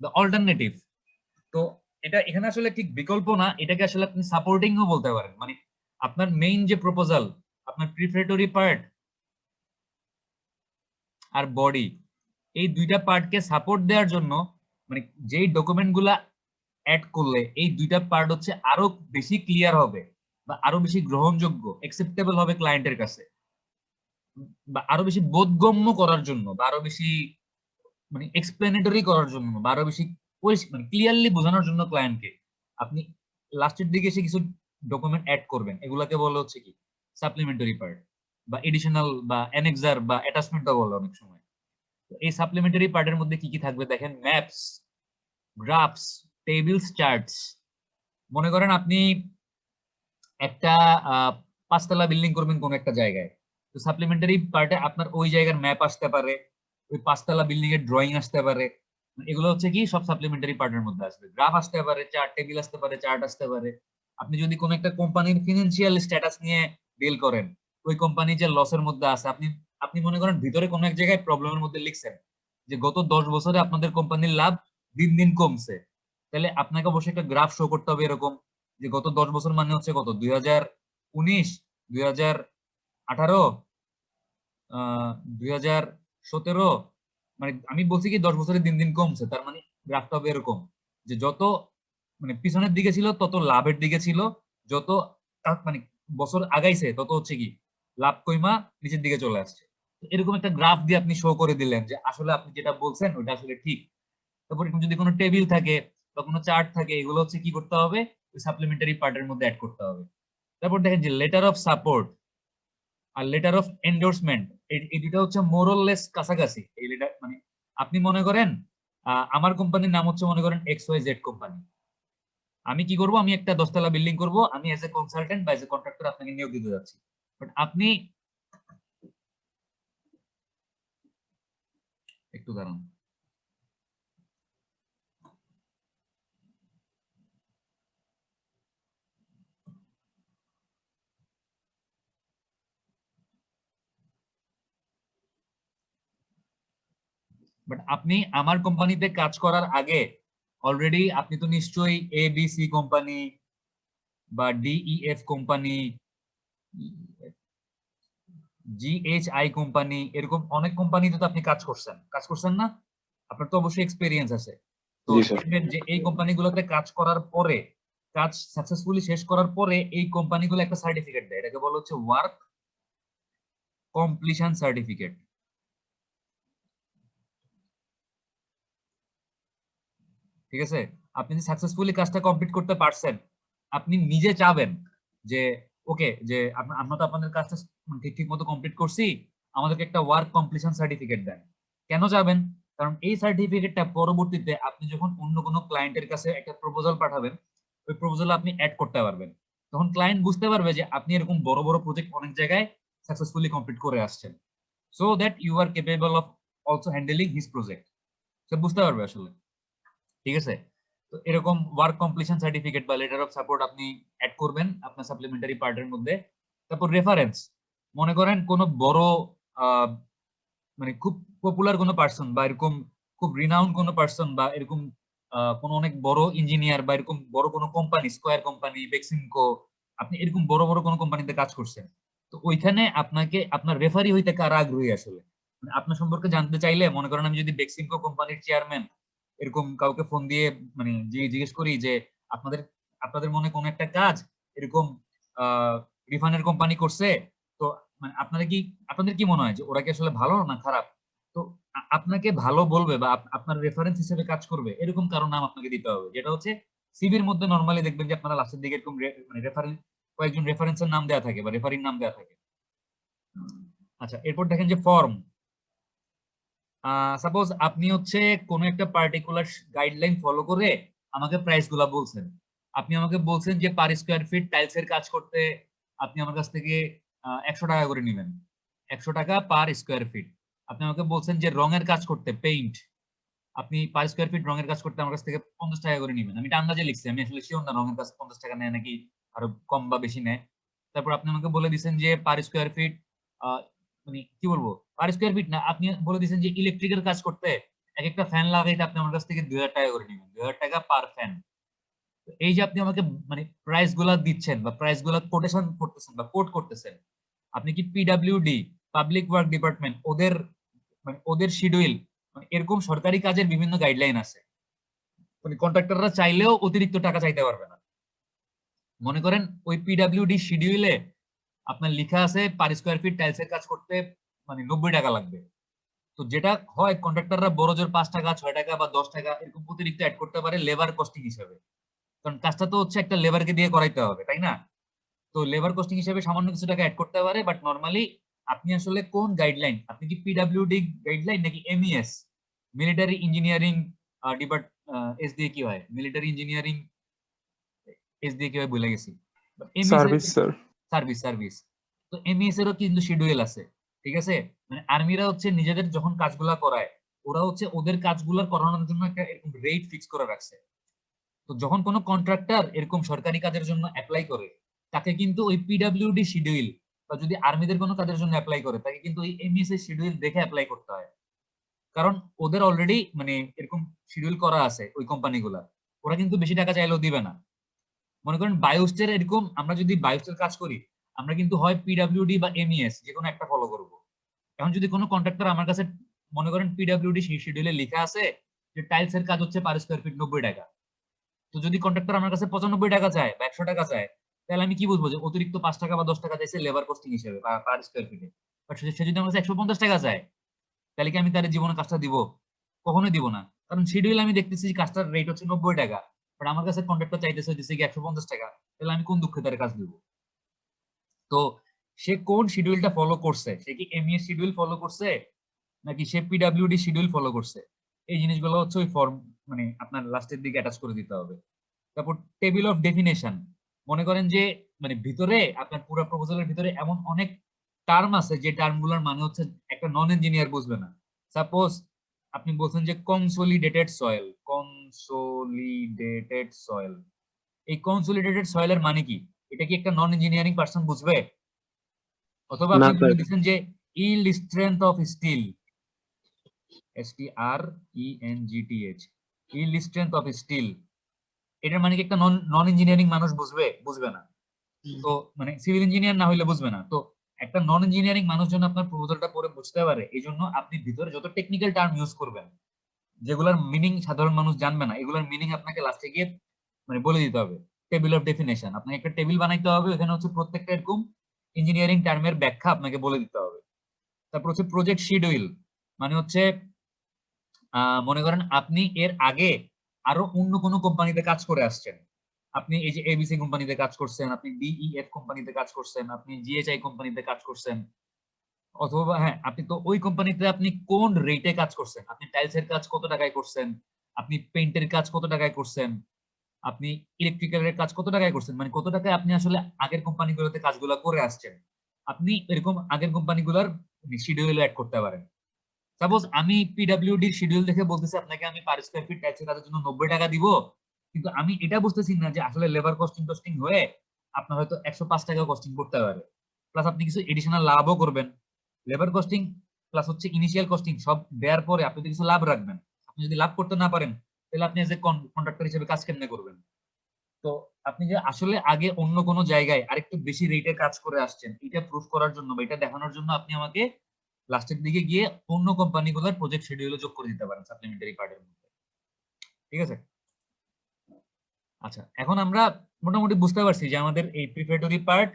দ্য অল্টারনেটিভ। তো এটা এখানে আসলে ঠিক বিকল্প না, এটাকে আসলে আপনি সাপোর্টিংও বলতে পারেন। মানে আপনার মেইন যে প্রপোজাল, আপনার প্রিপারেটরি পার্ট আর বডি, এই দুইটা পার্টকে সাপোর্ট দেওয়ার জন্য মানে যেই ডকুমেন্ট গুলা অ্যাড করলে এই দুইটা পার্ট হচ্ছে আরো বেশি ক্লিয়ার হবে, বা আরো বেশি গ্রহণযোগ্য, অ্যাকসেপ্টেবল হবে ক্লায়েন্টের কাছে, বা আরো বেশি বোধগম্য করার জন্য, বা আরো বেশি মানে এক্সপ্লেনেটরি করার জন্য, বা আরো বেশি মানে ক্লিয়ারলি বোঝানোর জন্য ক্লায়েন্টকে আপনি লাস্টের দিকে এসে কিছু ডকুমেন্ট অ্যাড করবেন, এগুলাকে বলা হচ্ছে কি সাপ্লিমেন্টারি পার্ট, বা এডিশনাল, বা অ্যানেক্সার, বা অ্যাটাচমেন্টও বলে অনেক সময়। তো এই সাপ্লিমেন্টারি পার্টের মধ্যে কি কি থাকবে দেখেন, ম্যাপস, গ্রাফস, টেবিলস, চার্টস। মনে করেন আপনি একটা 5 তলা বিল্ডিং করবেন কোন একটা জায়গায়, তো সাপ্লিমেন্টারি পার্টে আপনার ওই জায়গার ম্যাপ আসতে পারে, ওই 5 তলা বিল্ডিং এর ড্রয়িং আসতে পারে, এগুলো হচ্ছে কি সব সাপ্লিমেন্টারি পার্টের মধ্যে আসবে। গ্রাফ আসতে পারে, চার্ট, টেবিল আসতে পারে, চার্ট আসতে পারে। আপনি যদি কোন একটা কোম্পানির ফিনান্সিয়াল স্ট্যাটাস নিয়ে ডিল করেন, ওই কোম্পানি যে লসের মধ্যে আছে, আপনি আপনি মনে করেন ভিতরে কোন এক জায়গায় প্রবলেমের মধ্যে লিখছেন যে গত 10 বছরে আপনাদের কোম্পানির লাভ দিন দিন কমছে, তাহলে আপনাকে অবশ্যই একটা গ্রাফ শো করতে হবে এরকম, যে গত 10 বছর মানে হচ্ছে কত, 2019, 2018, 2017, মানে আমি বলছি কি 10 বছরে দিন দিন কমছে, তার মানে গ্রাফটা হবে এরকম যে যত মানে পিছনের দিকে ছিল তত লাভের দিকে ছিল, যত মানে বছর আগাইছে তত হচ্ছে কি লাভ কইমা নিচের দিকে চলে আসছে। এরকম একটা গ্রাফ দিয়ে আপনি শো করে দিলেন যে আসলে আপনি যেটা বলছেন ওটা আসলে ঠিক। তারপর এরকম যদি কোনো টেবিল থাকে বা কোনো চার্ট থাকে, এগুলো হচ্ছে কি করতে হবে, ওই সাপ্লিমেন্টারি পার্টের মধ্যে অ্যাড করতে হবে। তারপর দেখেন যে লেটার অফ সাপোর্ট আর লেটার অফ এন্ডোর্সমেন্ট, এই দুটো হচ্ছে মোরলেস কাছাকাছি। এই লেটার মানে আপনি মনে করেন আমার কোম্পানির নাম হচ্ছে মনে করেন XYZ কোম্পানি, আমি কি করব, আমি একটা 10 তলা বিল্ডিং করব, আমি এজ এ কনসালটেন্ট বা এজ এ কন্ট্রাক্টর আপনাকে নিয়োগ দিতে যাচ্ছি। বাট আপনি একটু দাঁড়ান, বাট আপনি আমার কোম্পানিতে কাজ করার আগে অলরেডি আপনি তো নিশ্চয়ই ABC কোম্পানি বা DEF কোম্পানি, GHI কোম্পানি, এরকম অনেক কোম্পানিতে তো আপনি কাজ করছেন না? আপনার তো অবশ্যই এক্সপেরিয়েন্স আছে। তো জি স্যার। দেখবেন যে এই কোম্পানিগুলোতে কাজ করার পরে, কাজ সাকসেসফুলি শেষ করার পরে এই কোম্পানিগুলো একটা সার্টিফিকেট দেয়, এটাকে বলা হচ্ছে ওয়ার্ক কমপ্লিশন সার্টিফিকেট। ঠিক আছে, আপনি যদি সাকসেসফুলি কাজটা কমপ্লিট করতে পারছেন, আপনি নিজে চাবেন যে ওকে, যে আমরা তো আপনাদের কাজটা ঠিক মতো কমপ্লিট করছি, আমাদেরকে একটা ওয়ার্ক কমপ্লিশন সার্টিফিকেট দেন। কেন চাবেন? কারণ এই সার্টিফিকেটটা পরবর্তীতে আপনি যখন অন্য কোনো ক্লায়েন্টের কাছে একটা প্রপোজাল পাঠাবেন, ওই প্রপোজাল আপনি অ্যাড করতে পারবেন। তখন ক্লায়েন্ট বুঝতে পারবে যে আপনি এরকম বড় বড় প্রজেক্ট অনেক জায়গায় সাকসেসফুলি কমপ্লিট করে আসছেন, so that you are capable of also handling his project. সে বুঝতে পারবে আসলে। ঠিক আছে, তো এরকম ওয়ার্ক কমপ্লিশন সার্টিফিকেট বা লেটার অফ সাপোর্ট আপনি অ্যাড করবেন আপনার সাপ্লিমেন্টারি পার্টের মধ্যে। তারপর রেফারেন্স, মনে করেন কোন বড় মানে খুব পপুলার কোনো পার্সন, বা এরকম খুব রিনাউন্ড কোনো পার্সন, বা এরকম কোন অনেক বড় ইঞ্জিনিয়ার, বা এরকম বড় কোনো কোম্পানি, স্কয়ার কোম্পানি, বেক্সিমকো, আপনি এরকম বড় বড় কোনো কোম্পানিতে কাজ করছেন, তো ওইখানে আপনাকে আপনার রেফারি হইতে কারা আগ্রহী আসলে, মানে আপনার সম্পর্কে জানতে চাইলে মনে করেন আমি যদি বেক্সিমকো কোম্পানির চেয়ারম্যান এরকম কাউকে ফোন দিয়ে মানে জিজ্ঞেস করি যে আপনাদের আপনাদের মনে কোন একটা কাজ এরকম রিফান্ডের কোম্পানি করছে, তো মানে আপনাদের কি মনে হয় যে ওরা কি আসলে ভালো না খারাপ, তো আপনাকে ভালো বলবে বা আপনার রেফারেন্স হিসেবে কাজ করবে এরকম কারো নাম আপনাকে দিতে হবে, যেটা হচ্ছে সিভির মধ্যে নরমালি দেখবেন যে আপনারা লাস্টের দিকে এরকম মানে রেফারেন্স কয়েকজন রেফারেন্সের নাম দেওয়া থাকে বা রেফারির নাম দেওয়া থাকে। আচ্ছা, এরপর দেখেন যে ফর্ম। সাপোজ আপনি হচ্ছে কোন একটা পার্টিকুলার গাইডলাইন ফলো করে আমাকে প্রাইস গুলা বলছেন, আপনি আমাকে বলছেন যে পার স্কোয়ার ফিট টাইলসের কাজ করতে আপনি আমার কাছ থেকে 100 টাকা করে নেবেন, 100 টাকা পার স্কোয়ার ফিট। আপনি আমাকে বলছেন যে রঙের কাজ করতে পেইন্ট আপনি পার স্কোয়ার ফিট রঙের কাজ করতে আমার কাছ থেকে 50 টাকা করে নেবেন। আমি এটা আন্দাজে লিখছি, আমি আসলে শিওর না রঙের কাজ 50 টাকা নেয় নাকি আরো কম বা বেশি নেয়। তারপর আপনি আমাকে বলে দিচ্ছেন যে পার স্কোয়ার ফিট মানে কি বলবো, পার স্কোয়ার ফিট না, আপনি বলে দিচ্ছেন যে ইলেকট্রিক্যাল কাজ করতে এক একটা ফ্যান লাগাইতে আপনি আমার কাছ থেকে 2000 টাকা করে নেবেন, 2000 টাকা পার ফ্যান। এই যে আপনি আমাকে মানে প্রাইস গুলা দিচ্ছেন বা প্রাইস গুলা কোটেশন করতেছেন বা কোট করতেছেন, আপনি কি পিডব্লিউডি পাবলিক ওয়ার্ক ডিপার্টমেন্ট ওদের মানে ওদের শিডিউল মানে এরকম সরকারি কাজের বিভিন্ন গাইডলাইন আছে, মানে কন্ট্রাক্টররা চাইলেও অতিরিক্ত টাকা চাইতে পারবে না। মনে করেন ওই পিডব্লিউডি শিডিউলে আপনার লেখা আছে পার স্কোয়ার ফিট টাইলসের কাজ করতে মানে 90 টাকা লাগবে, তো যেটা হয় কন্ট্রাক্টররা বড় জোর 5 টাকা 6 টাকা বা 10 টাকা এরকম অতিরিক্ত অ্যাড করতে পারে লেবার কস্টিং হিসেবে, কারণ কাজটা তো হচ্ছে একটা লেবারকে দিয়ে করাইতে হবে, তাই না? তো লেবার কস্টিং হিসেবে সামান্য কিছু টাকা অ্যাড করতে পারে, বাট নরমালি আপনি আসলে কোন গাইডলাইন, আপনি কি পিডব্লিউডি গাইডলাইন নাকি MES military engineering depart S দিয়ে কি হয়, মিলিটারি ইঞ্জিনিয়ারিং এস দিয়ে কি হয় ভুলে গেছি, সার্ভিস স্যার। Service service. তো এমইএস এরও কিন্তু শিডিউল আছে, ঠিক আছে? মানে আর্মিরা হচ্ছে নিজেদের যখন কাজগুলা করায় ওরা হচ্ছে ওদের কাজগুলো করানোর জন্য একটা এরকম রেট ফিক্স করে রাখছে। তো যখন কোনো কন্ট্রাক্টর এরকম সরকারি কাজের জন্য অ্যাপ্লাই করে তাকে কিন্তু ওই পিডব্লিউডি শিডিউল বা যদি আর্মিদের কোনো কাজের জন্য অ্যাপ্লাই করে তাকে কিন্তু ওই এমইএস এর শিডিউল দেখে অ্যাপ্লাই করতে হয়, কারণ ওদের অলরেডি মানে এরকম শিডিউল করা আছে ওই কোম্পানিগুলা, ওরা কিন্তু বেশি টাকা চাইলেও দিবে না। মনে করেন বায়োস্টের এরকম আমরা যদি বায়োস্টের কাজ করি আমরা কিন্তু হয় পিডব্লিউডি বা এমইএস যে কোনো একটা ফলো করব। এখন যদি কোনো কন্ট্রাক্টর আমার কাছে মনে করেন পিডব্লিউডি শিডিউলে লেখা আছে যে টাইলসের কাজ হচ্ছে পার স্কোয়ার ফিট 90 টাকা, তো যদি কন্ট্রাক্টর আমার কাছে 95 টাকা চায় বা 100 টাকা চায় তাহলে আমি কি বুঝবো যে অতিরিক্ত 5 টাকা বা 10 টাকা চাইছে লেবার কস্টিং হিসেবে পার স্কোয়ার ফিটে, বাট সে যদি আমার কাছে 150 টাকা চায় তাহলে কি আমি তার জীবনে কাজটা দিব? কখনোই দিব না, কারণ শিডিউল আমি দেখতেছি কাজটার রেট হচ্ছে 90 টাকা, বাট আমার কাছে কন্ট্রাক্টর চাইতেছে হচ্ছে কি 150 টাকা, তাহলে আমি কোন দুঃখে তার কাজ দিব? তো সে কোন শিডিউলটা ফলো করছে, সে কি এমইএস শিডিউল ফলো করছে নাকি সে পিডব্লিউডি শিডিউল ফলো করছে, এই জিনিসগুলো হচ্ছে ওই ফর্ম মানে আপনার লাস্টের দিকে অ্যাটাচ করে দিতে হবে। তারপর টেবিল অফ ডেফিনেশন, মনে করেন যে মানে ভিতরে আপনার পুরো প্রপোজালের ভিতরে এমন অনেক টার্ম আছে যে টার্মগুলোর মানে হচ্ছে একটা নন ইঞ্জিনিয়ার বুঝবে না। সাপোজ আপনি বলছেন যে কনসোলিডেটেড সয়েল, কনসোলিডেটেড সয়েল, এই কনসোলিডেটেড সয়েলের মানে কি, এটা কি একটা নন ইঞ্জিনিয়ারিং পারসন বুঝবে? অথবা না আপনি বলে স্যার। দিচ্ছেন যে yield strength of steel, STRENGTH, yield strength of steel, এটার মানে কি একটা নন ইঞ্জিনিয়ারিং মানুষ বুঝবে? বুঝবে না। তো মানে সিভিল ইঞ্জিনিয়ার না হইলে বুঝবে না। তো একটা নন ইঞ্জিনিয়ারিং মানুষ যেন আপনার প্রপোজালটা পড়ে বুঝতে পারে এই জন্য আপনি ভিতরে যত টেকনিক্যাল টার্ম ইউজ করবেন যেগুলোর মিনিং সাধারণ মানুষ জানবে না এগুলোর মিনিং আপনাকে লাস্টে গিয়ে মানে বলে দিতে হবে। টেবিল অফ ডেফিনেশন, আপনাকে একটা টেবিল বানাইতে হবে, এখানে হচ্ছে প্রত্যেকটা এরকম ইঞ্জিনিয়ারিং টার্মের ব্যাখ্যা আপনাকে বলে দিতে হবে। তারপর হচ্ছে প্রজেক্ট শিডিউল, মানে হচ্ছে মনে করেন আপনি এর আগে আরো অন্য কোনো কোম্পানিতে কাজ করে আসছেন, আপনি এই যে এবিসি কোম্পানিতে কাজ করছেন, আপনি ডিইএফ কোম্পানিতে কাজ করছেন, আপনি জিএচআই কোম্পানিতে কাজ করছেন, অথবা হ্যাঁ আপনি তো ওই কোম্পানিতে আপনি কোন রেটে কাজ করছেন, আপনি টাইলসের কাজ কত টাকায় করছেন, আপনি পেইন্টের কাজ কত টাকায় করছেন, আপনি ইলেকট্রিক্যালের কাজ কত টাকায় করছেন, মানে কত টাকায় আপনি আসলে আগের কোম্পানিগুলোতে কাজগুলো করে আসছেন, আপনি এরকম আগের কোম্পানিগুলোর শিডিউল অ্যাড করতে পারেন। সাপোজ আমি পিডব্লিউডি শিডিউল দেখে বলতেছি আপনাকে আমি পার স্কয়ার ফিট ট্যাক্সের কাজের জন্য 90 টাকা দিব, কিন্তু আমি এটা বুঝতেছি না যে আসলে লেবার কস্টিং হয়ে আপনার হয়তো 105 টাকা কস্টিং করতে পারে, প্লাস আপনি কিছু এডিশনাল লাভও করবেন। লেবার কস্টিং প্লাস হচ্ছে ইনিশিয়াল কস্টিং সব দেওয়ার পরে আপনি কিছু লাভ রাখবেন, আপনি যদি লাভ করতে না পারেন তাহলে আপনি এজ এ কন্ট্রাক্টর হিসেবে কাজ কেমনে করবেন? তো আপনি যে আসলে আগে অন্য কোনো জায়গায় আরেকটু বেশি রেটে কাজ করে আসছেন, এটা প্রুফ করার জন্য বা এটা দেখানোর জন্য আপনি আমাকে লাস্টের দিকে গিয়ে অন্য কোম্পানিগুলোর প্রজেক্ট শিডিউলে যোগ করে দিতে পারেন সাপ্লিমেন্টারি পার্টের মধ্যে। ঠিক আছে? আচ্ছা, এখন আমরা মোটামুটি বুঝতে পারছি যে আমাদের এই preparatory part,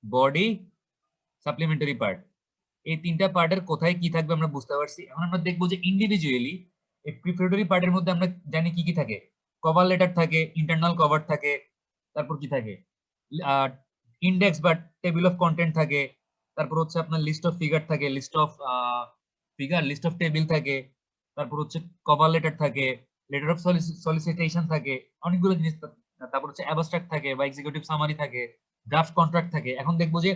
body, supplementary part, এই তিনটা পার্টের কোথায় কি থাকবে আমরা বুঝতে পারছি। এখন আমরা দেখবো যে ইন্ডিভিজুয়ালি এই প্রিপারেটরি পার্টের মধ্যে আমরা জানি কি কি থাকে। কভার লেটার থাকে, ইন্টারনাল কভার থাকে, তারপর কি থাকে, ইন্ডেক্স বা টেবিল অফ কন্টেন্ট থাকে, তারপর হচ্ছে আপনার লিস্ট অফ ফিগার থাকে, list of figure, list of table থাকে, তারপর হচ্ছে কভার লেটার থাকে, লেটার অফ সলিসিটেশন থাকে, অনেকগুলো জিনিস। তারপর হচ্ছে অ্যাবস্ট্রাক্ট থাকে বা এক্সিকিউটিভ সামারি থাকে, ড্রাফট কন্ট্রাক্ট থাকে। এখন দেখবো যে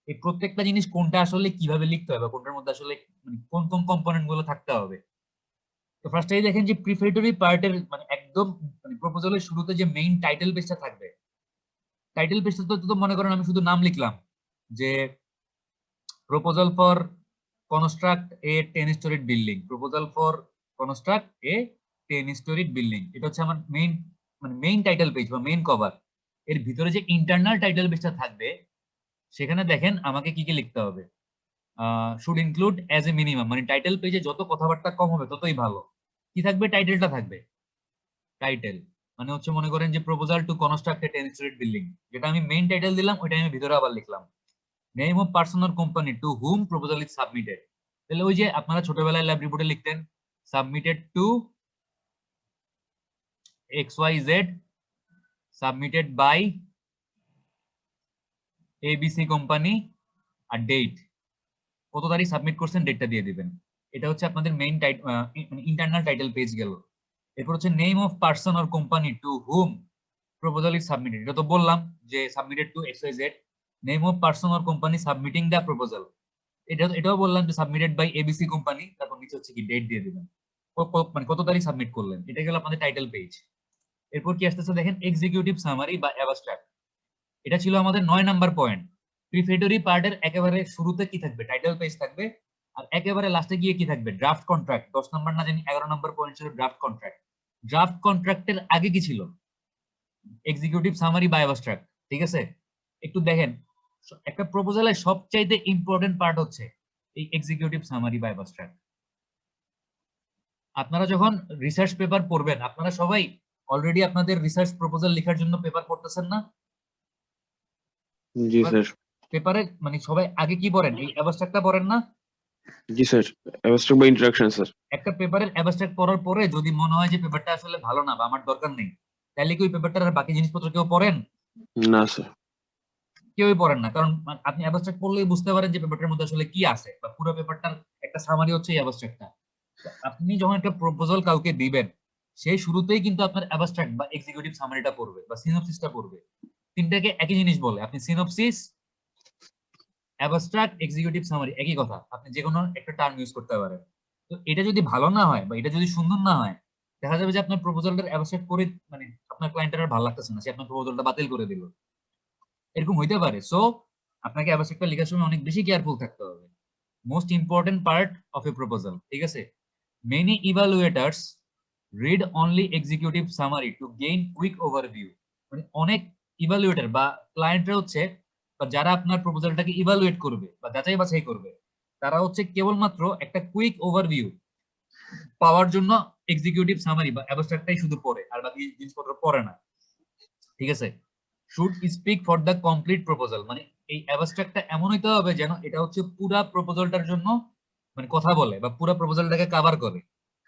এই প্রত্যেকটা জিনিস কোনটা আসলে কিভাবে লিখতে হবে, কোনটার মধ্যে আসলে মানে কোন কোন কম্পোনেন্ট গুলো থাকতে হবে। তো ফার্স্টেই দেখেন যে প্রিপারেটরি পার্টের মানে একদম মানে প্রপোজালের শুরুতে যে মেইন টাইটেল পেজটা থাকবে, টাইটেল পেজটা তো মনে করেন আমি শুধু নাম লিখলাম যে proposal for construct A 10 storied building, proposal for construct A 10 storied building. এটা হচ্ছে আমার মেইন মানে মেইন টাইটেল পেজ বা মেইন কভার। এর ভিতরে যে ইন্টারনাল টাইটেল পেজটা থাকবে সেখানে দেখেন আমাকে কি কি লিখতে হবে। Should include as a minimum, মানে টাইটেল পেজে যত কথাবার্তা কম হবে ততই ভালো। কি থাকবে? টাইটেলটা থাকবে। টাইটেল মানে হচ্ছে মনে করেন যে proposal to construct A 10 storied building, যেটা আমি মেইন টাইটেল দিলাম ওইটা আমি ভিতরে আবার লিখলাম name of person or company to whom proposal is submitted. তাহলে ওই যে আপনারা ছোটবেলায় ল্যাব রিপোর্টে লিখতেন submitted to XYZ, submitted by ABC company, আর ডেট, কত তারিখ সাবমিট করছেন ডেটটা দিয়ে দিবেন। এটা হচ্ছে আপনাদের মেইন মানে ইন্টারনাল টাইটেল পেজ গেল। এরপর হচ্ছে name of person or company to whom proposal is submitted, এটা তো বললাম যে submitted to XYZ। Name of person or company submitting the proposal, এটাও বললাম যে সাবমিটেড বাই ABC কোম্পানি, তারপর নিচে হচ্ছে কি ডেট দিয়ে দিবেন, মানে কত তারিখ সাবমিট করলেন। এটা গেল আপনাদের টাইটেল পেজ। এরপর কি আসতেছে দেখেন এক্সিকিউটিভ সামারি বা অ্যাবস্ট্রাক্ট। এটা ছিল আমাদের 9 নাম্বার পয়েন্ট। প্রিফেটরি পার্টের একেবারে শুরুতে কি থাকবে? টাইটেল পেজ থাকবে। আর একেবারে লাস্টে গিয়ে কি থাকবে? Draft contract. 10 নাম্বার না জানি 11 নাম্বার পয়েন্ট ছিল ড্রাফট কন্ট্রাক্ট। ড্রাফট কন্ট্রাক্টের আগে কি ছিল? এক্সিকিউটিভ সামারি বা অ্যাবস্ট্রাক্ট। ঠিক আছে, একটু দেখেন একটা প্রপোজালের সবচাইতে ইম্পর্টেন্ট পার্ট হচ্ছে এই এক্সিকিউটিভ সামারি বা অ্যাবস্ট্রাক্ট। আপনারা যখন রিসার্চ পেপার পড়বেন, আপনারা সবাই অলরেডি আপনাদের রিসার্চ প্রপোজাল লেখার জন্য পেপার পড়তেছেন না? জি স্যার। পেপারে মানে সবাই আগে কি পড়েন? এই অ্যাবস্ট্রাক্টটা পড়েন না? জি স্যার, অ্যাবস্ট্রাক্ট বা ইন্ট্রোডাকশন স্যার। একটা পেপারের অ্যাবস্ট্রাক্ট পড়ার পরে যদি মনে হয় যে পেপারটা আসলে ভালো না বা আমার দরকার নেই, তাহলে কি ওই পেপারটার আর বাকি জিনিসপত্র কেউ পড়েন? না স্যার। কেউই পড়েন না, কারণ আপনি অ্যাবস্ট্রাক্ট পড়লেই বুঝতে পারেন যে পেপারটার মধ্যে আসলে কি আছে বা পুরো পেপারটার একটা সামারি হচ্ছে এই অ্যাবস্ট্রাক্টটা। আপনি যখন একটা প্রপোজাল কাউকে দিবেন, সেই শুরুতেই কিন্তু আপনার অ্যাবস্ট্রাক্ট বা এক্সিকিউটিভ সামারিটা পড়বে বা সিনপসিসটা পড়বে। তিনটাকে একই জিনিস বলে, আপনি সিনপসিস, অ্যাবস্ট্রাক্ট, এক্সিকিউটিভ সামারি একই কথা, আপনি যে কোনো একটা টার্ম ইউজ করতে পারেন। তো এটা যদি ভালো না হয় বা এটা যদি সুন্দর না হয়, দেখা যাবে যে আপনার প্রপোজালটা অ্যাবস্ট্রাক্ট করে মানে আপনার ক্লায়েন্টের আর ভালো লাগতেছে না, সে আপনার প্রপোজালটা বাতিল করে দিল, এরকম হইতে পারে। সো আপনাকে অ্যাবস্ট্রাক্টটা লেখার সময় অনেক বেশি কেয়ারফুল থাকতে হবে। Most important part of a proposal. ঠিক আছে, many evaluators read only executive summary to gain quick overview. মানে অনেক ইভালুয়েটর বা ক্লায়েন্টরা হচ্ছে বা যারা আপনার প্রপোজালটাকে ইভালুয়েট করবে বা যাচাই বাছাই করবে, তারা হচ্ছে কেবলমাত্র একটা কুইক ওভারভিউ পাওয়ার জন্য এক্সিকিউটিভ সামারি বা অ্যাবস্ট্রাক্টটাই শুধু পড়ে, আর বাকি জিনিসপত্র পড়ে না। ঠিক আছে, should speak for the complete proposal, মানে এই অ্যাবস্ট্রাক্টটা এমন হইতে হবে যেন এটা হচ্ছে পুরা প্রপোজালটার জন্য মানে কথা বলে বা পুরা প্রপোজালটাকে কভার করে।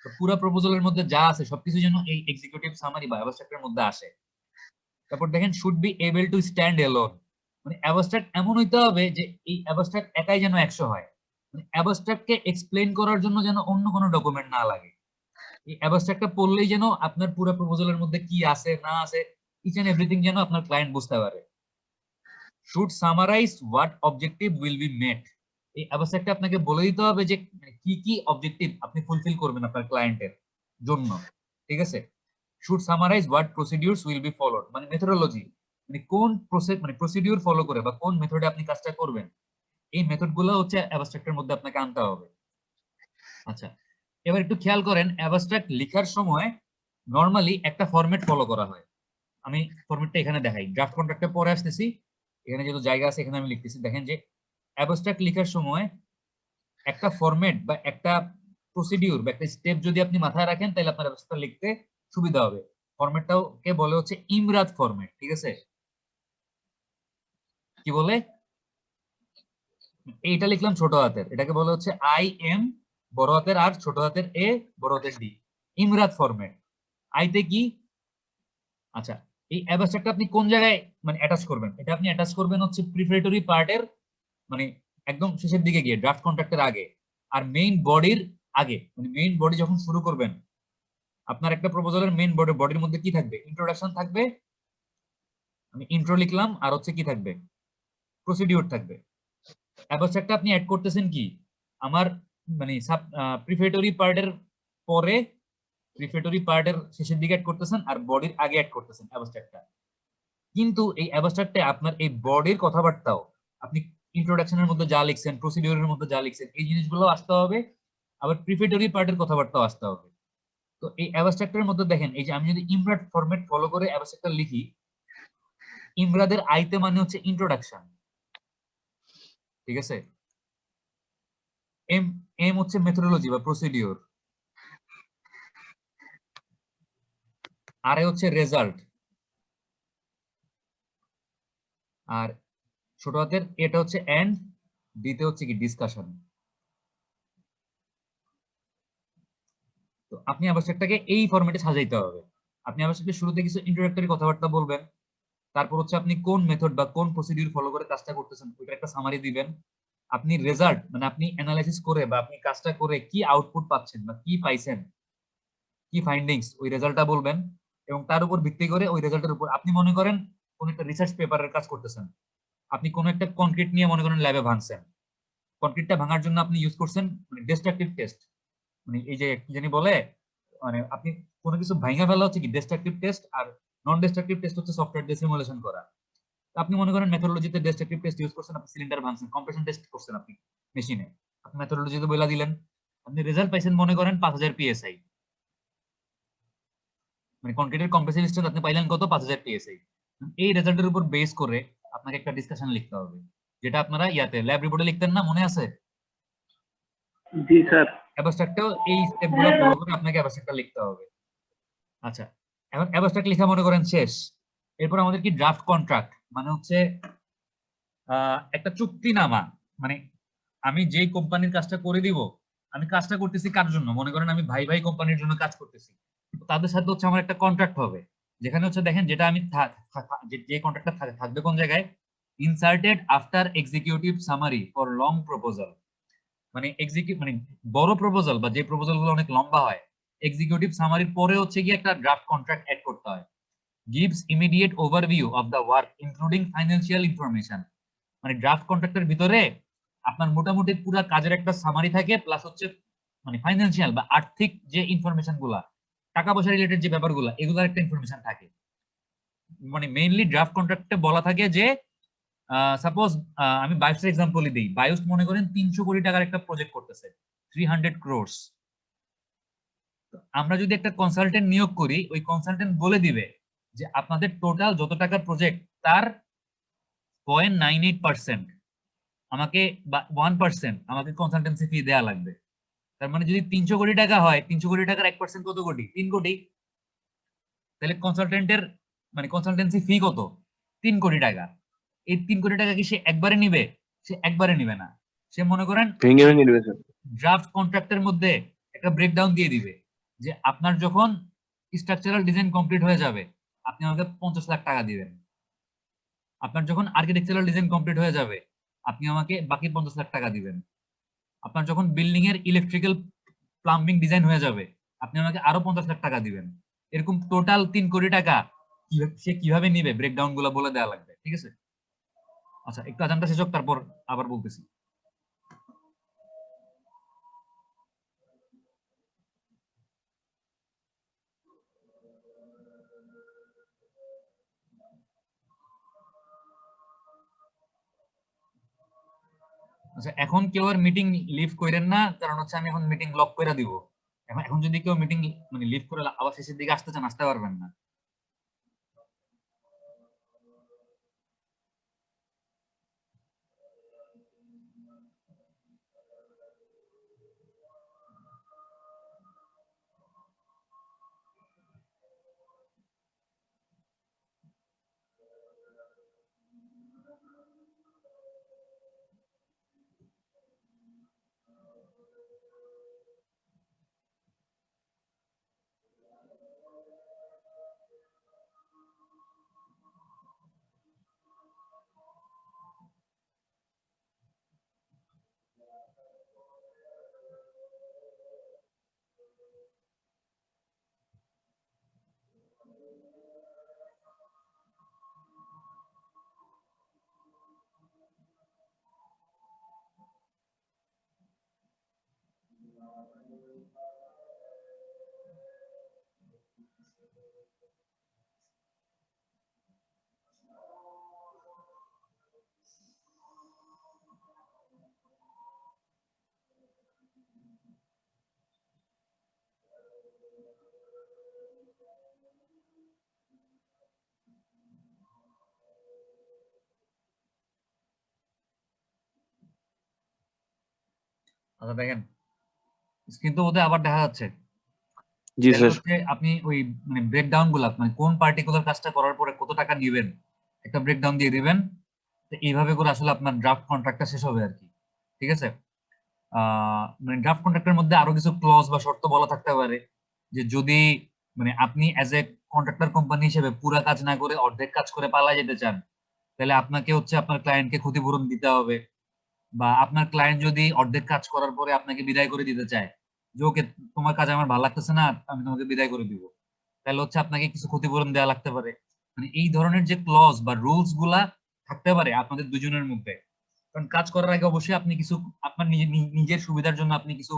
তো পুরা প্রপোজালের মধ্যে যা আছে সবকিছু যেন এই এক্সিকিউটিভ সামারি বা অ্যাবস্ট্রাক্টের মধ্যে আসে। তারপর দেখেন should be able to stand alone, মানে অ্যাবস্ট্রাক্ট এমন হইতে হবে যে এই অ্যাবস্ট্রাক্ট একাই যেন 100 হয়। মানে অ্যাবস্ট্রাক্টকে এক্সপ্লেইন করার জন্য যেন অন্য কোনো ডকুমেন্ট না লাগে। এই অ্যাবস্ট্রাক্টটা পড়লেই যেন আপনার পুরো প্রপোজালের মধ্যে কি আছে না আছে ইচ এন্ড এভরিথিং যেন আপনার ক্লায়েন্ট বুঝতে পারে। Should summarize what objective will be met, এই অ্যাবস্ট্রাক্টটা আপনাকে বলে দিতে হবে যে কি কি অবজেক্টিভ আপনি ফুলফিল করবেন আপনার ক্লায়েন্টের জন্য। ঠিক আছে, should summarize what procedures will be followed, মানে মেথোডোলজি, মানে কোন প্রসেস মানে প্রসিডিউর ফলো করে বা কোন মেথডে আপনি কাজটা করবেন, এই মেথড গুলো হচ্ছে অ্যাবস্ট্রাক্টের মধ্যে আপনাকে আনতে হবে। আচ্ছা, এবার একটু খেয়াল করেন অ্যাবস্ট্রাক্ট লেখার সময় নরমালি একটা ফরম্যাট ফলো করা হয়। আমি ফরম্যাটটা এখানে দেখাই, ড্রাফট কন্ট্রাক্টে পরে আসতেছি, এখানে যেহেতু জায়গা আছে এখানে আমি লিখতেছি। দেখেন যে অ্যাবস্ট্রাক্ট লেখার সময় একটা ফরম্যাট বা একটা প্রসিডিউর বা একটা স্টেপ যদি আপনি মাথায় রাখেন তাহলে আপনার অ্যাবস্ট্রাক্ট লিখতে সুবিধা হবে। ফরম্যাটটাও কে বলে হচ্ছে ইমরাদ ফরম্যাট, ঠিক আছে? কি বলে? এইটা লিখলাম ছোট হাতের, এটাকে বলে হচ্ছে আই এম বড় হাতের আর ছোট হাতের এ বড় হাতের ডি, ইমরাদ ফরম্যাট। আইতে কি? আচ্ছা, এই অ্যাবস্ট্রাক্টটা আপনি কোন জায়গায় মানে অ্যাটাচ করবেন? এটা আপনি অ্যাটাচ করবেন হচ্ছে প্রিপারেটরি পার্টের মানে একদম শেষের দিকে গিয়ে, ড্রাফট কন্ট্রাক্টের আগে আর মেইন বডির আগে। মানে মেইন বডি যখন শুরু করবেন, আপনার একটা প্রপোজালের মেইন বডির মধ্যে কি থাকবে? ইন্ট্রোডাকশন থাকবে, আমি ইন্ট্রো লিখলাম, আর হচ্ছে কি থাকবে? প্রসিডিউর থাকবে। অ্যাবস্ট্রাক্টটা আপনি অ্যাড করতেছেন কি আমার মানে প্রিপারেটরি পার্টের পরে, প্রিপারেটরি পার্টের শেষের দিকে অ্যাড করতেছেন আর বডির আগে অ্যাড করতেছেন অ্যাবস্ট্রাক্টটা। কিন্তু এই অ্যাবস্ট্রাক্টে আপনার এই বডির কথাবার্তাও আপনি ইন্ট্রোডাকশনের মধ্যে যা লিখছেন, প্রসিডিউরের মধ্যে যা লিখছেন, এই জিনিসগুলো আসতে হবে, আবার প্রিপারেটরি পার্টের কথাবার্তাও আসতে হবে। তো এই অ্যাবস্ট্রাক্টের মধ্যে দেখেন, এই যে আমি যদি ইমরাদ ফরম্যাট ফলো করে অ্যাবস্ট্রাক্টটা লিখি, ইমরাদের আইতে মানে হচ্ছে ইন্ট্রোডাকশন, ঠিক আছে? এম এম হচ্ছে মেথোডোলজি বা প্রসিডিউর, আর এ হচ্ছে রেজাল্ট, আর ছোট হাতের এটা হচ্ছে এন্ড, ডিতে হচ্ছে কি ডিসকাশন। তো আপনি অ্যাবস্ট্রাক্টটাকে এই ফরম্যাটে সাজাইতে হবে। আপনি অ্যাবস্ট্রাক্টের শুরুতে কিছু ইন্ট্রোডাক্টরি কথাবার্তা বলবেন, তারপর হচ্ছে আপনি কোন মেথড বা কোন প্রসিডিউর ফলো করে কাজটা করতেছেন ওইটার একটা সামারি দিবেন। আপনি রেজাল্ট মানে আপনি অ্যানালাইসিস করে বা আপনি কাজটা করে কি আউটপুট পাচ্ছেন বা কি পাইছেন, কি ফাইন্ডিংস, ওই রেজাল্টটা বলবেন। এবং তার উপর ভিত্তি করে ওই রেজাল্টের উপর আপনি মনে করেন কোন একটা রিসার্চ পেপারের কাজ করতেছেন, আপনি কোন একটা কনক্রিট নিয়ে মনে করেন ল্যাবে ভাঙছেন, কনক্রিটটা ভাঙার জন্য আপনি ইউজ করছেন মানে ডিস্ট্রাকটিভ টেস্ট, মানে এই যে কি জানি বলে, মানে আপনি কোনো কিছু ভাঙা ফেলা হচ্ছে কি ডিস্ট্রাকটিভ টেস্ট, আর নন ডিস্ট্রাকটিভ টেস্ট হচ্ছে সফটওয়্যার দিয়ে সিমুলেশন করা। আপনি মনে করেন মেথোডোলজিতে ডিস্ট্রাকটিভ টেস্ট ইউজ করছেন, আপনি সিলিন্ডার ভাঙছেন, কম্প্রেশন টেস্ট করছেন আপনি মেশিনে, আপনি মেথোডোলজিতে বলে দিলেন, আপনি রেজাল্ট পাইছেন মনে করেন 5000 পিএসআই, মানে কনক্রিটের কম্প্রেসিভ স্ট্রেস আপনি পাইলেন কত? 5000 পিএসআই। এই রেজাল্টের উপর বেস করে আপনাকে একটা ডিসকাশন লিখতে হবে, যেটা আপনারা ইয়াতে ল্যাব রিপোর্টে লিখতেন না, মনে আছে? জি স্যার। অ্যাবস্ট্রাক্টেও এই স্টেপগুলো ফলো করে আপনাকে অ্যাবস্ট্রাক্টটা লিখতে হবে। আচ্ছা, এখন অ্যাবস্ট্রাক্ট লেখা মনে করেন শেষ, এরপর আমাদের কি ড্রাফট কন্ট্রাক্ট মানে হচ্ছে একটা চুক্তিনামা। মানে আমি যেই কোম্পানির কাজটা করে দিব, আমি কাজটা করতেছি কার জন্য? মনে করেন আমি ভাই ভাই কোম্পানির জন্য কাজ করতেছি, তো তাদের সাথে হচ্ছে আমার একটা কন্ট্রাক্ট হবে, যেখানে হচ্ছে দেখেন যেটা আমি যে কন্ট্রাক্টটা থাকবে কোন জায়গায়, inserted after executive summary for long proposal. মানে মানে বড় প্রপোজাল বা যে প্রপোজাল গুলো অনেক লম্বা হয়, এক্সিকিউটিভ সামারির পরে হচ্ছে গিয়ে একটা ড্রাফট কন্ট্রাক্ট অ্যাড করতে হয়। gives immediate overview of the work including financial information। মানে ড্রাফট কন্ট্রাক্টের ভিতরে আপনার মোটামুটি পুরো কাজের একটা সামারি থাকে, প্লাস হচ্ছে মানে ফাইন্যান্সিয়াল বা আর্থিক যে ইনফরমেশন গুলা, টাকা পয়সা রিলেটেড যে ব্যাপারগুলো, এগুলোর একটা ইনফরমেশন থাকে। মানে মেইনলি ড্রাফট কন্ট্রাক্টে বলা থাকে যে সাপোজ আমি বায়োসের এক্সাম্পলই দিই, বায়োস মনে করেন 300 কোটি টাকার একটা প্রজেক্ট করতেছে, 300 crores। আমরা যদি একটা কনসালটেন্ট নিয়োগ করি, ওই কনসালটেন্ট বলে দিবে যে আপনাদের টোটাল যত টাকার প্রজেক্ট তার 0.98% আমাকে বা 1% আমাকে কনসালটেন্সি ফি দেয়া লাগবে। তার মানে যদি 300 কোটি টাকা হয়, 300 কোটি টাকার 1% কত কোটি? 3 কোটি। তাহলে কনসালটেন্টের মানে কনসালটেন্সি ফি কত? 3 কোটি টাকা। এই 3 কোটি টাকা কি সে একবারে নিবে? সে একবারে নিবে না। সে মনে করেন ভেঙে ভেঙে নেবে স্যার। ড্রাফট কন্ট্রাক্টের মধ্যে একটা ব্রেকডাউন দিয়ে দিবে যে আপনার যখন স্ট্রাকচারাল ডিজাইন কমপ্লিট হয়ে যাবে আপনি আমাকে 50 লাখ টাকা দিবেন, আপনার যখন আর্কিটেকচারাল ডিজাইন কমপ্লিট হয়ে যাবে আপনি আমাকে বাকি 50 লাখ টাকা দিবেন, আপনার যখন বিল্ডিং এর ইলেকট্রিক্যাল প্লাম্বিং ডিজাইন হয়ে যাবে আপনি আমাকে আরো 50 লাখ টাকা দিবেন। এরকম টোটাল 3 কোটি টাকা সে কিভাবে নিবে ব্রেকডাউন গুলো বলে দেওয়া লাগবে, ঠিক আছে? আচ্ছা, একটু আজানটা শেষ হোক তারপর আবার বলতেছি। আচ্ছা, এখন কেউ আর মিটিং লিভ করেন না, কারণ হচ্ছে আমি এখন মিটিং লক করে দিব। এখন এখন যদি কেউ মিটিং মানে লিভ করে আবার শেষের দিকে আসতে চান, আসতে পারবেন না। আচ্ছা দেখেন, স্ক্রিন তো বোধহয় আবার দেখা যাচ্ছে। জি তাহলে স্যার। হচ্ছে আপনি ওই মানে ব্রেকডাউন গুলা মানে কোন পার্টিকুলার কাজটা করার পরে কত টাকা নেবেন একটা ব্রেকডাউন দিয়ে দিবেন। তো এইভাবে করে আসলে আপনার ড্রাফট কন্ট্রাক্টটা শেষ হবে আর কি। ঠিক আছে, মানে ড্রাফট কন্ট্রাক্টের মধ্যে আরো কিছু ক্লজ বা শর্ত বলা থাকতে পারে যে যদি মানে আপনি অ্যাজ এ কন্ট্রাক্টর কোম্পানি হিসেবে পুরা কাজ না করে অর্ধেক কাজ করে পালা যেতে চান, তাহলে আপনাকে হচ্ছে আপনার ক্লায়েন্টকে ক্ষতিপূরণ দিতে হবে। বা আপনার ক্লায়েন্ট যদি অর্ধেক কাজ করার পরে আপনাকে বিদায় করে দিতে চায়, যে ওকে তোমার কাজ আমার ভালো লাগতেছে না, আমি তোমাকে বিদায় করে দিব, তাহলে হচ্ছে আপনাকে কিছু ক্ষতিপূরণ দেওয়া লাগতে পারে। মানে এই ধরনের যে ক্লজ বা রুলস গুলা থাকতে পারে আপনাদের দুজনের মধ্যে। কারণ কাজ করার আগে অবশ্যই আপনি কিছু আপনার নিজের সুবিধার জন্য আপনি কিছু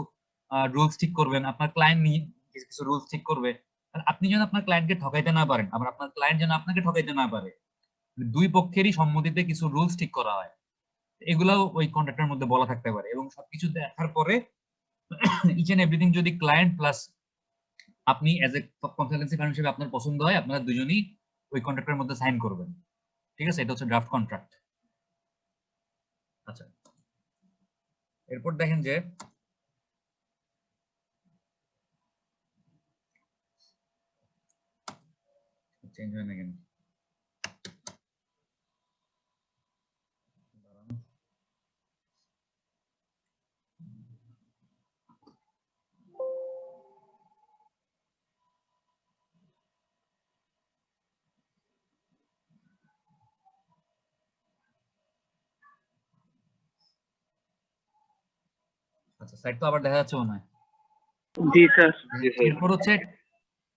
রুলস ঠিক করবেন, আপনার ক্লায়েন্ট কিছু রুলস ঠিক করবে। আর আপনি যেন আপনার ক্লায়েন্টকে ঠকাইতে না পারেন, আবার আপনার ক্লায়েন্ট যেন আপনাকে ঠকাইতে না পারে, দুই পক্ষেরই সম্মতিতে কিছু রুলস ঠিক করা হয়। এগুলাও ওই কন্ট্রাক্টের মধ্যে বলা থাকতে পারে। এবং সবকিছু দেখার পরে ইচ এন্ড এভরিথিং যদি ক্লায়েন্ট প্লাস আপনি এজ এ কনসালটেন্সি ফার্ম হিসেবে আপনার পছন্দ হয়, আপনারা দুজনেই ওই কন্ট্রাক্টের মধ্যে সাইন করবেন। ঠিক আছে, এটা হচ্ছে ড্রাফট কন্ট্রাক্ট। আচ্ছা, এরপর দেখেন যে চেঞ্জ হয় না কেন। আচ্ছা, সাইট তো আবার দেখা যাচ্ছে মনে হয়। জি স্যার। জি স্যার। এরপর হচ্ছে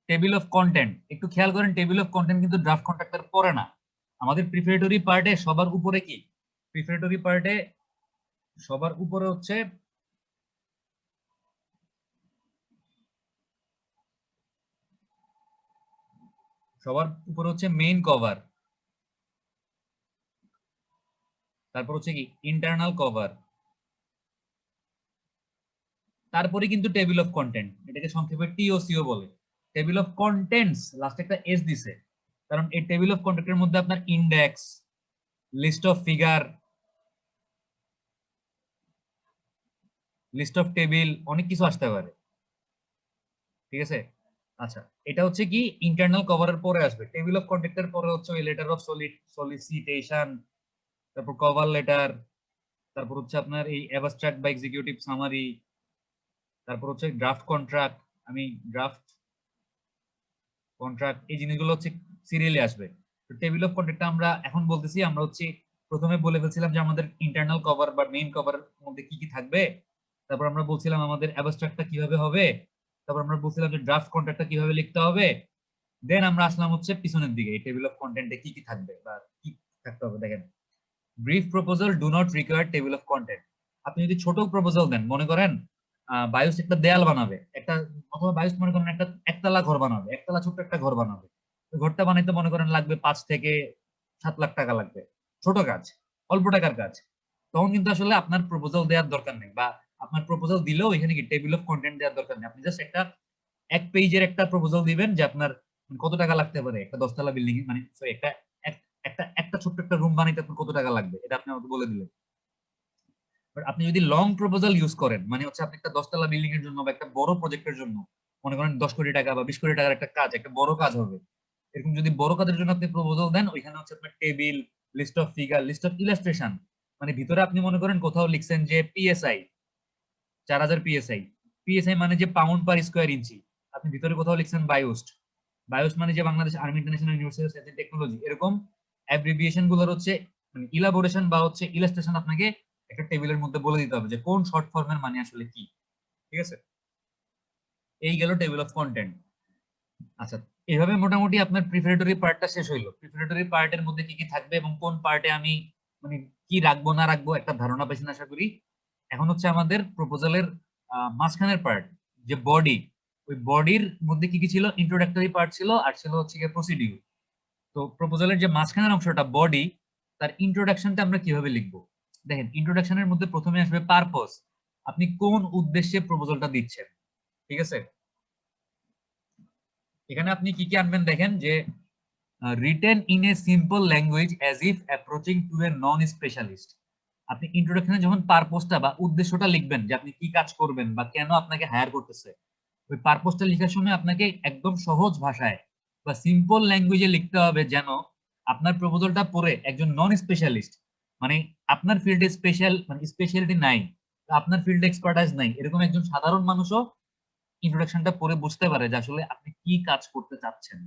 টেবিল অফ কন্টেন্ট। একটু খেয়াল করেন, টেবিল অফ কন্টেন্ট কিন্তু ড্রাফট কন্ট্রাক্টের পরে না, আমাদের প্রিপারেটরি পার্টে সবার উপরে কি, প্রিপারেটরি পার্টে সবার উপরে হচ্ছে মেইন কভার, তারপর হচ্ছে কি ইন্টারনাল কভার, তারপরে কিন্তু টেবিল অফ কন্টেন্ট, এটাকে সংক্ষেপে টিওসিও বলে। টেবিল অফ কন্টেন্টস লাস্টে একটা এস দিছে, কারণ এই টেবিল অফ কন্টেন্টের মধ্যে আপনার index, list of figure, list of table, অনেক কিছু আসতে পারে। ঠিক আছে, আচ্ছা এটা হচ্ছে কি ইন্টারনাল কভারের পরে আসবে। টেবিল অফ কন্টেন্টের পরে হচ্ছে ওই লেটার অফ সলিসিটেশন, তারপর কভার লেটার, তারপর হচ্ছে আপনার এই অ্যাবস্ট্রাক্ট বা এক্সিকিউটিভ সামারি, তারপর হচ্ছে ড্রাফট কন্ট্রাক্ট, আমি ড্রাফট কন্ট্রাক্ট, এই জিনিসগুলো হচ্ছে সিরিয়ালি আসবে। তো টেবিল অফ কন্ট্রাক্টটা আমরা এখন বলতেছি, আমরা হচ্ছে প্রথমে বলে ফেলছিলাম যে আমাদের ইন্টারনাল কভার বা মেইন কভারের মধ্যে কি কি থাকবে, তারপর আমরা বলছিলাম আমাদের অ্যাবস্ট্রাক্টটা কিভাবে হবে, তারপর আমরা বলছিলাম যে ড্রাফট কন্ট্রাক্টটা কিভাবে লিখতে হবে। দেন আমরা আসলাম হচ্ছে পিছনের দিকে, এই টেবিল অফ কন্টেন্টে কি কি থাকবে বা কি থাকতে হবে। দেখেন, brief proposal do not require table of content. আপনি যদি ছোট প্রপোজাল দেন, মনে করেন বায়ুস একটা দেয়াল বানাবে, একটা অথবা বায়ুস মনে করেন একটা একতলা ঘর বানাবে, একতলা ছোট্ট একটা ঘর বানাবে, ওই ঘরটা বানাইতে মনে করেন লাগবে 5 থেকে 7 লাখ টাকা লাগবে, ছোট কাজ, অল্প টাকার কাজ, তখন কিন্তু আসলে আপনার প্রপোজাল দেওয়ার দরকার নেই, বা আপনার প্রপোজাল দিলেও এখানে কি টেবিল অফ কন্টেন্ট দেওয়ার দরকার নেই, আপনি জাস্ট একটা এক পেজের একটা প্রপোজাল দিবেন যে আপনার কত টাকা লাগতে পারে একটা 10 তলা বিল্ডিং, মানে sorry, একটা ছোট্ট একটা রুম বানাইতে আপনার কত টাকা লাগবে এটা আপনি আমাকে বলে দিলেন। বাট আপনি যদি লং প্রপোজাল ইউজ করেন, মানে হচ্ছে আপনি একটা 10 তলা বিল্ডিং এর জন্য বা একটা বড় প্রজেক্টের জন্য, মনে করেন 10 কোটি টাকা বা 20 কোটি টাকার একটা কাজ, একটা বড় কাজ হবে, এরকম যদি বড় কাজের জন্য আপনি প্রপোজাল দেন, ওইখানে হচ্ছে আপনার table, list of figure, list of illustration, মানে ভিতরে আপনি মনে করেন কোথাও লিখছেন যে পিএসআই 4000 পিএসআই, পিএসআই মানে যে পাউন্ড পার স্কয়ার ইঞ্চি, আপনি ভিতরে কোথাও লিখছেন বায়োস্ট, বায়োস্ট মানে যে Bangladesh Army International University of Science and Technology, এরকম অ্যাব্রিভিয়েশন গুলোর হচ্ছে মানে ইলাবোরেশন বা হচ্ছে ইলাস্ট্রেশন আপনাকে একটা টেবিলের মধ্যে বলে দিতে হবে যে কোন শর্ট ফর্মের মানে আসলে কি। ঠিক আছে, এই গেল টেবিল অফ কন্টেন্ট। আচ্ছা, এইভাবে মোটামুটি আপনার প্রিপারেটরি পার্টটা শেষ হইলো। প্রিপারেটরি পার্টের মধ্যে কি কি থাকবে এবং কোন পার্টে আমি মানে কি রাখবো না রাখবো একটা ধারণা পেয়েছেন আশা করি। এখন হচ্ছে আমাদের প্রপোজালের মাঝখানের পার্ট, যে বডি, ওই বডির মধ্যে কি কি ছিল, ইন্ট্রোডাক্টরি পার্ট ছিল আর ছিল হচ্ছে গিয়ে প্রসিডিউর। তো প্রপোজালের যে মাঝখানের অংশটা বডি, তার ইন্ট্রোডাকশনটা আমরা কিভাবে লিখবো? দেখেন, ইন্ট্রোডাকশনের মধ্যে প্রথমে আসবে পারপস, আপনি কোন উদ্দেশ্যে প্রপোজালটা দিচ্ছেন। ঠিক আছে, এখানে আপনি কি কি আনবেন দেখেন, যে written in a simple language as if approaching to a non specialist. আপনি ইন্ট্রোডাকশনে যখন পারপসটা বা উদ্দেশ্যটা লিখবেন যে আপনি কি কাজ করবেন বা কেন আপনাকে হায়ার করতেছে, ওই পারপসটা লেখার সময় আপনাকে একদম সহজ ভাষায় বা সিম্পল ল্যাঙ্গুয়েজে লিখতে হবে, যেন আপনার প্রপোজালটা পড়ে একজন নন স্পেশালিস্ট, মানে আপনার ফিল্ডে স্পেশাল মানে স্পেশালিটি নাই, আপনার ফিল্ডে এক্সপার্টাইজ নাই, এরকম একজন সাধারণ মানুষও ইন্ট্রোডাকশনটা পড়ে বুঝতে পারে যে আসলে আপনি কি কাজ করতে চাচ্ছেন।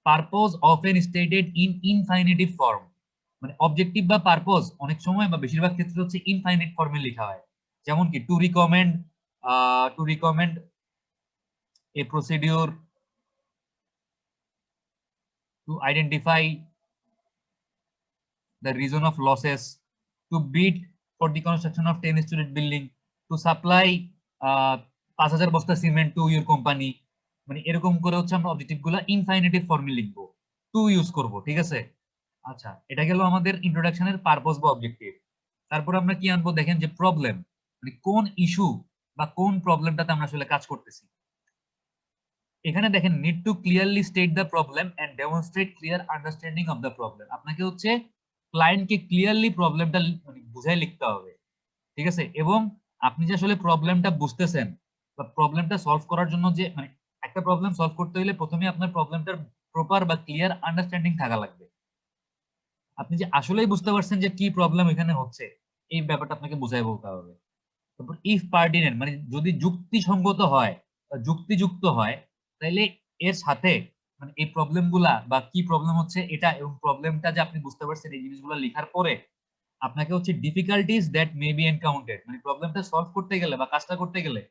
Purpose often stated in infinitive form, মানে অবজেক্টিভ বা পারপোজ অনেক সময় বা বেশিরভাগ ক্ষেত্রে হচ্ছে ইনফাইনিট ফর্মে লেখা হয়, যেমন কি to recommend a procedure, to identify the reason of losses, to bid for the construction of 10-story building, to supply 5000 বস্তা সিমেন্ট টু ইউর কোম্পানি, মানে এরকম করে হচ্ছে আমরা অবজেক্টিভ গুলা ইনফাইনিটিভ ফর্মে লিখবো, টু ইউজ করব। ঠিক আছে, আচ্ছা, এটা গেল আমাদের ইন্ট্রোডাকশনের পারপস বা অবজেক্টিভ। তারপর আমরা কি আনবো দেখেন, যে প্রবলেম, মানে কোন ইস্যু বা কোন প্রবলেমটাতে আমরা আসলে কাজ করতেছি। এখানে দেখেন, need to clearly state the problem and demonstrate clear understanding of the problem. আপনাকে হচ্ছে ক্লায়েন্টকে ক্লিয়ারলি প্রবলেমটা মানে বুঝাই লিখতে হবে। ঠিক আছে, এবং আপনি যে আসলে প্রবলেমটা বুঝতেছেন বা প্রবলেমটা সলভ করার জন্য, যে মানে একটা প্রবলেম সলভ করতে হলে প্রথমে আপনার প্রবলেমটার প্রপার বা ক্লিয়ার আন্ডারস্ট্যান্ডিং থাকা লাগবে। আপনি যে আসলেই বুঝতে পারছেন যে কি প্রবলেম এখানে হচ্ছে, এই ব্যাপারটা আপনাকে বুঝাই বলতে হবে। তারপর ইফ পার্টিনেন্ট, মানে যদি যুক্তিসঙ্গত হয় বা যুক্তিযুক্ত হয়, তাহলে এর সাথে মানে এই প্রবলেম গুলা বা কি প্রবলেম হচ্ছে এটা, এবং প্রবলেমটা যে আপনি বুঝতে পারছেন, এই জিনিসগুলো লেখার পরে আপনাকে হচ্ছে difficulties that may be encountered, মানে প্রবলেমটা সলভ করতে গেলে বা কাজটা করতে গেলে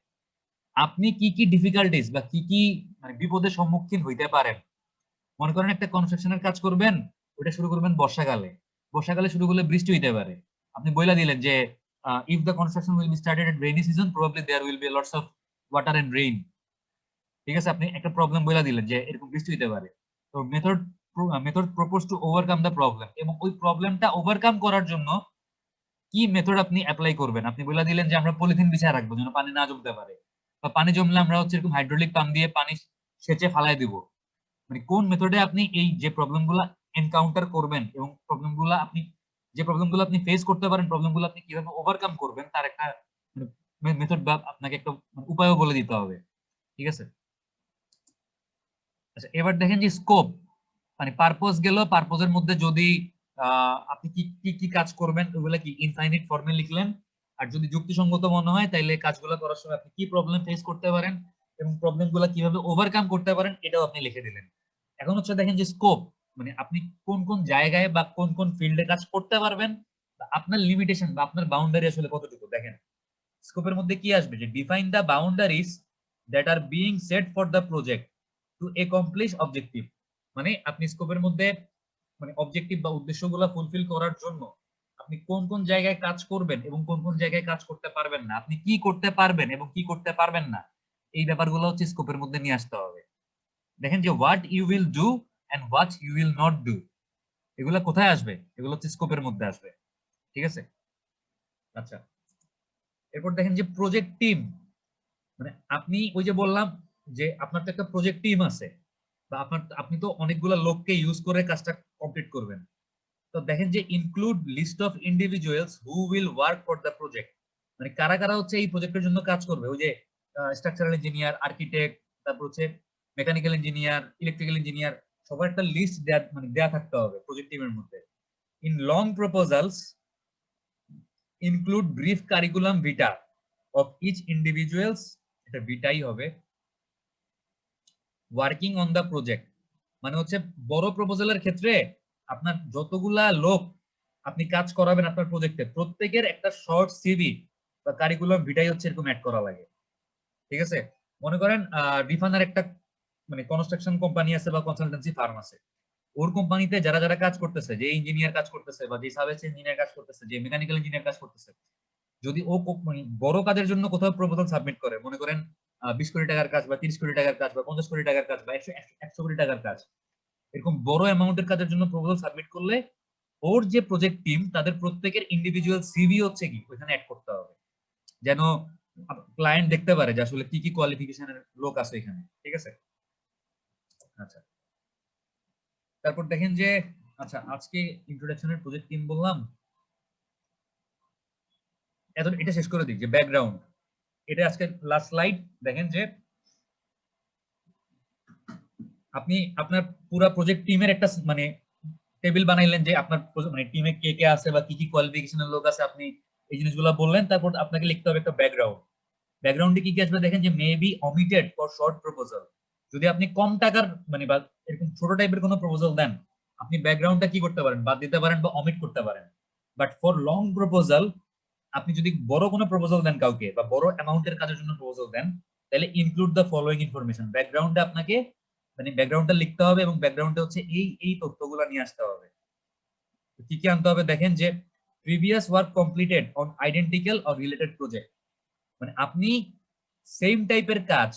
আপনি কি কি ডিফিকাল্টিজ বা কি কি মানে বিপদের সম্মুখীন হইতে পারেন। মনে করেন একটা কনস্ট্রাকশনের কাজ করবেন, ওটা শুরু করবেন বর্ষাকালে, বর্ষাকালে শুরু করলে বৃষ্টি হইতে পারে, আপনি বইলা দিলেন যে if the construction will be started at rainy season, probably there will be lots of water and rain। ঠিক আছে, আপনি একটা প্রবলেম বইলা দিলেন যে এরকম বৃষ্টি হইতে পারে। তো method propose to overcome the problem, এবং ওই প্রবলেমটা ওভারকাম করার জন্য কি মেথড আপনি অ্যাপ্লাই করবেন। আপনি বইলা দিলেন যে আমরা পলিথিন বিছায় রাখবো যেন পানি না জমতে পারে, বা পানি জমলে আমরা হচ্ছে এরকম হাইড্রোলিক পাম্প দিয়ে পানি সেচে ফালাই দিব। মানে কোন মেথডে আপনি এই যে প্রবলেমগুলো এনকাউন্টার করবেন এবং প্রবলেমগুলো আপনি ফেস করতে পারেন, প্রবলেমগুলো আপনি কিভাবে ওভারকাম করবেন, তার একটা মেথড বা আপনাকে একটা উপায়ও বলে দিতে হবে। ঠিক আছে, আচ্ছা, এবার দেখেন যে স্কোপ, মানে পারপোজ গেল, পারপোজের মধ্যে যদি আপনি কি কি কি কাজ করবেন ওগুলা কি ইনফাইনিট ফর্মে লিখলেন, আর যদি যুক্তিসঙ্গত মনে হয় তাইলে কাজগুলো করার সময় আপনি কি প্রবলেম ফেস করতে পারেন এবং প্রবলেমগুলো কিভাবে ওভারকাম করতে পারেন এটাও আপনি লিখে দিলেন। এখন হচ্ছে দেখেন যে স্কোপ, মানে আপনি কোন কোন জায়গায় বা কোন কোন ফিল্ডে কাজ করতে পারবেন, আপনার লিমিটেশন বা আপনার বাউন্ডারি আসলে কতটুকু। দেখেন স্কোপের মধ্যে কি আসবে, যে define the boundaries that are being set for the project to accomplish objective, মানে আপনি স্কোপের মধ্যে মানে অবজেক্টিভ বা উদ্দেশ্যগুলো ফুলফিল করার জন্য আপনি কোন কোন জায়গায় কাজ করবেন এবং কোন কোন জায়গায় কাজ করতে পারবেন না, আপনি কি করতে পারবেন এবং কি করতে পারবেন না, এই ব্যাপারগুলো হচ্ছে স্কোপের মধ্যে নিয়ে আসতে হবে। দেখেন যে what you will do and what you will not do, এগুলো কোথায় আসবে, এগুলো হচ্ছে স্কোপের মধ্যে আসবে। ঠিক আছে, আচ্ছা, এরপর দেখেন যে প্রজেক্ট টিম, মানে আপনি ওই যে বললাম যে আপনার তো একটা প্রজেক্ট টিম আছে, বা আপনি তো অনেকগুলা লোককে ইউজ করে কাজটা কমপ্লিট করবেন। তো দেখেন যে include list of individuals who will work for the project, মানে কারা কারা হচ্ছে এই প্রজেক্টের জন্য কাজ করবে। ওই যে স্ট্রাকচারাল ইঞ্জিনিয়ার, আর্কিটেক্ট, তারপর হচ্ছে মেকানিক্যাল ইঞ্জিনিয়ার, ইলেকট্রিক্যাল ইঞ্জিনিয়ার, সবার একটা লিস্ট দেয়া মানে দেয়া থাকতে হবে প্রজেক্ট টিমের মধ্যে। In long proposals include brief curriculum vitae of each individuals, এটা ভিটাই হবে, ওয়ার্কিং অন দ্য প্রজেক্ট, মানে হচ্ছে বড় প্রপোজালের ক্ষেত্রে আপনার যতগুলা লোক আপনি কাজ করাবেন আপনার প্রজেক্টে, প্রত্যেকের একটা শর্ট সিভি বা কারিকুলাম ভিটাই হচ্ছে এরকম অ্যাড করা লাগে। ঠিক আছে, মনে করেন রিফানার একটা মানে কনস্ট্রাকশন কোম্পানি আছে বা কনসালটেন্সি ফার্ম আছে, ওর কোম্পানিতে যারা যারা কাজ করতেছে, যে ইঞ্জিনিয়ার কাজ করতেছে বা যে সার্ভিস ইঞ্জিনিয়ার কাজ করতেছে, যে মেকানিক্যাল ইঞ্জিনিয়ার কাজ করতেছে, যদি ও মানে বড় কাজের জন্য কোথাও প্রপোজাল সাবমিট করে, মনে করেন 20 কোটি টাকার কাজ বা 30 কোটি টাকার কাজ বা 50 কোটি টাকার কাজ বা 100 কোটি টাকার কাজ, এরকম বড় অ্যামাউন্টের কাজের জন্য প্রপোজাল সাবমিট করলে ওর যে প্রজেক্ট টিম তাদের প্রত্যেকের ইন্ডিভিজুয়াল সিভি হচ্ছে কি ওখানে অ্যাড করতে হবে, যেন ক্লায়েন্ট দেখতে পারে যে আসলে কি কি কোয়ালিফিকেশনের লোক আছে এখানে। ঠিক আছে, আচ্ছা তারপর দেখেন যে আচ্ছা আজকে ইন্ট্রোডাকশনের প্রজেক্ট টিম বললাম, এটা শেষ করে দিই যে ব্যাকগ্রাউন্ড, এটা আজকে লাস্ট স্লাইড। দেখেন যে আপনি আপনার পুরো প্রজেক্ট টিমের একটা মানে টেবিল বানাইলেন যে আপনার মানে টিমে কে কে আছে বা কি কি কোয়ালিফিকেশনের লোক আছে, আপনি এই জিনিসগুলো বললেন। তারপর আপনাকে লিখতে হবে একটা ব্যাকগ্রাউন্ড। ব্যাকগ্রাউন্ডে কি কি আসবে দেখেন যে may be omitted for short proposal, যদি আপনি কম টাকার মানে বা এরকম ছোট টাইপের কোনো প্রপোজাল দেন, আপনি ব্যাকগ্রাউন্ডটা কি করতে পারেন, বাদ দিতে পারেন বা অমিট করতে পারেন। বাট ফর লং প্রপোজাল, আপনি যদি বড় কোনো প্রপোজাল দেন কাউকে বা বড় অ্যামাউন্টের কাজের জন্য প্রপোজাল দেন, তাহলে ইনক্লুড দ্য ফলোইং ইনফরমেশন, ব্যাকগ্রাউন্ডে আপনাকে মানে ব্যাকগ্রাউন্ডটা লিখতে হবে এবং ব্যাকগ্রাউন্ডে হচ্ছে এই এই তথ্যগুলো নিয়ে আসতে হবে। কি কি আনতে হবে দেখেন যে previous work completed on identical or related project, মানে আপনি সেম টাইপের কাজ,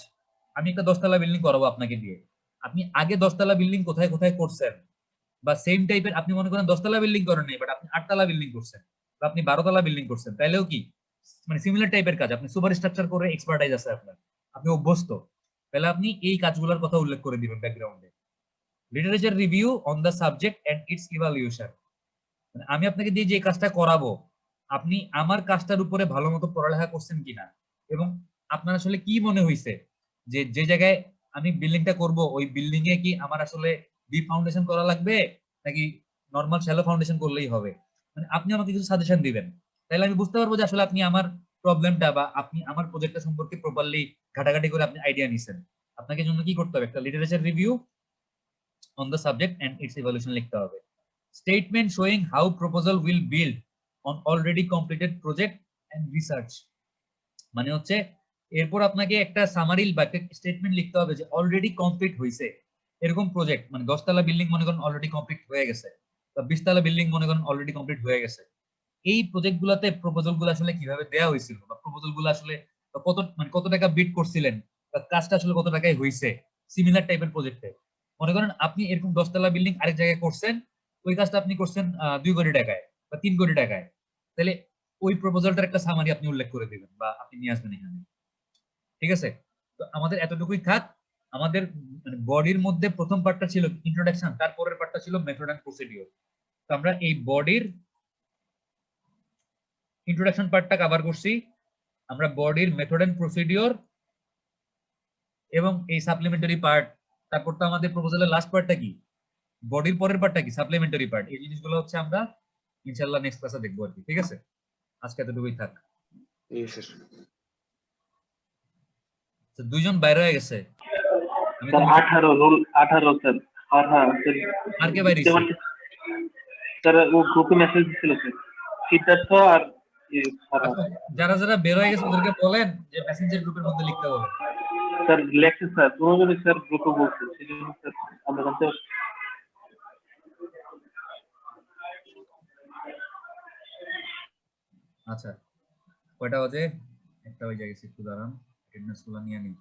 আমি একটা 10 তলা বিল্ডিং করাবো আপনাকে দিয়ে, আপনি আগে 10 তলা বিল্ডিং কোথায় কোথায় করছেন, বা সেম টাইপের আপনি মনে করেন 10 তলা বিল্ডিং করেন নাই বাট আপনি 8 তলা বিল্ডিং করছেন বা আপনি 12 তলা বিল্ডিং করছেন, তাইলেও কি মানে সিমিলার টাইপের কাজ, আপনি সুপার স্ট্রাকচার করে এক্সপার্টাইজ আছে আপনার, আপনি অভ্যস্ত, তাহলে আপনি এই কাজগুলোর কথা উল্লেখ করে দিবেন ব্যাকগ্রাউন্ডে। Literature review on the subject and its evaluation, মানে আমি আপনাকে দিয়ে যে কাজটা করাবো, আপনি আমার কাজটার উপরে ভালো মতো পড়ালেখা করছেন কিনা, এবং আপনার আসলে কি মনে হয়েছে যে যে জায়গায় আমি বিল্ডিংটা করব ওই বিল্ডিং এ কি আমার আসলে ডিপ ফাউন্ডেশন করা লাগবে নাকি নরমাল শ্যালো ফাউন্ডেশন করলেই হবে, মানে আপনি আমাকে কিছু সাজেশন দিবেন, তাহলে আমি বুঝতে পারবো যে আসলে আপনি আমার প্রবলেমটা বা আপনি আমার প্রজেক্টটা সম্পর্কে প্রপারলি ঘাটাঘাটি করে আপনি আইডিয়া নিছেন। আপনাকে জন্য কি করতে হবে, একটা literature review on the subject and its evaluation লিখতে হবে। Statement showing how proposal will build on already completed project and research, মানে হচ্ছে এরপর আপনাকে একটা সামারি বা একটা স্টেটমেন্ট লিখতে হবে যে অলরেডি কমপ্লিট হয়েছে এরকম প্রজেক্ট, মানে 10 তলা বিল্ডিং মনে করেন অলরেডি কমপ্লিট হয়ে গেছে বা 20 তলা বিল্ডিং মনে করেন অলরেডি কমপ্লিট হয়ে গেছে, এই প্রজেক্ট গুলাতে প্রপোজাল গুলো আসলে কিভাবে দেওয়া হয়েছিল বা প্রপোজাল গুলো আসলে কত মানে কত টাকা বিড করছিলেন বা কাজটা আসলে কত টাকায় হয়েছে সিমিলার টাইপের প্রজেক্টে। মনে করেন আপনি এরকম 10 তলা বিল্ডিং আরেক জায়গায় করছেন, ওই কাজটা আপনি করছেন 2 কোটি টাকায় বা 3 কোটি টাকায়, তাহলে ওই প্রপোজালটার একটা সামারি আপনি উল্লেখ করে দিবেন বা আপনি নিয়ে আসবেন এখানে। ঠিক আছে, তো আমাদের এতটুকুই থাক। আমাদের মানে বডির মধ্যে প্রথম পার্টটা ছিল ইন্ট্রোডাকশন, তারপরের পার্টটা ছিল মেথড এন্ড প্রসিডিওর। তো আমরা এই বডির ইন্ট্রোডাকশন পার্টটা কভার করছি, আমরা বডির মেথড এন্ড প্রসিডিওর এবং এই সাপ্লিমেন্টারি পার্ট, তারপর তো আমাদের প্রপোজালের লাস্ট পার্টটা কি, বডির পরের পার্টটা কি সাপ্লিমেন্টারি পার্ট, এই জিনিসগুলো হচ্ছে আমরা ইনশাআল্লাহ নেক্সট ক্লাসে দেখবো আর কি। ঠিক আছে, আজকে এতটুকুই থাক। Yes, sir. তো দুইজন বাইরে হয়ে গেছে, আমি তো স্যার 18 রোল 18 স্যার। আর হ্যাঁ স্যার, আর কে বাইরে হইছে? স্যার ও গ্রুপে মেসেজ দিছিল স্যার, সিদ্ধার্থ আর ফারহান। আচ্ছা, যারা যারা বের হয়ে গেছে ওদেরকে বলেন যে মেসেঞ্জার গ্রুপের মধ্যে লিখতে বলেন। স্যার লেখছে স্যার, দুজনই স্যার গ্রুপে বলছে, সেজন্য স্যার আমরা জানতে পারছি। আচ্ছা, কয়টা বাজে? একটা হয়ে গেছে, একটু দাঁড়ান, অ্যাটেন্ডেন্স গুলো নিয়ে নিই।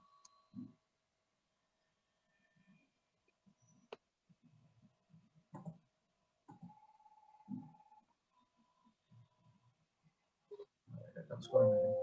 এটা কাজ করে না।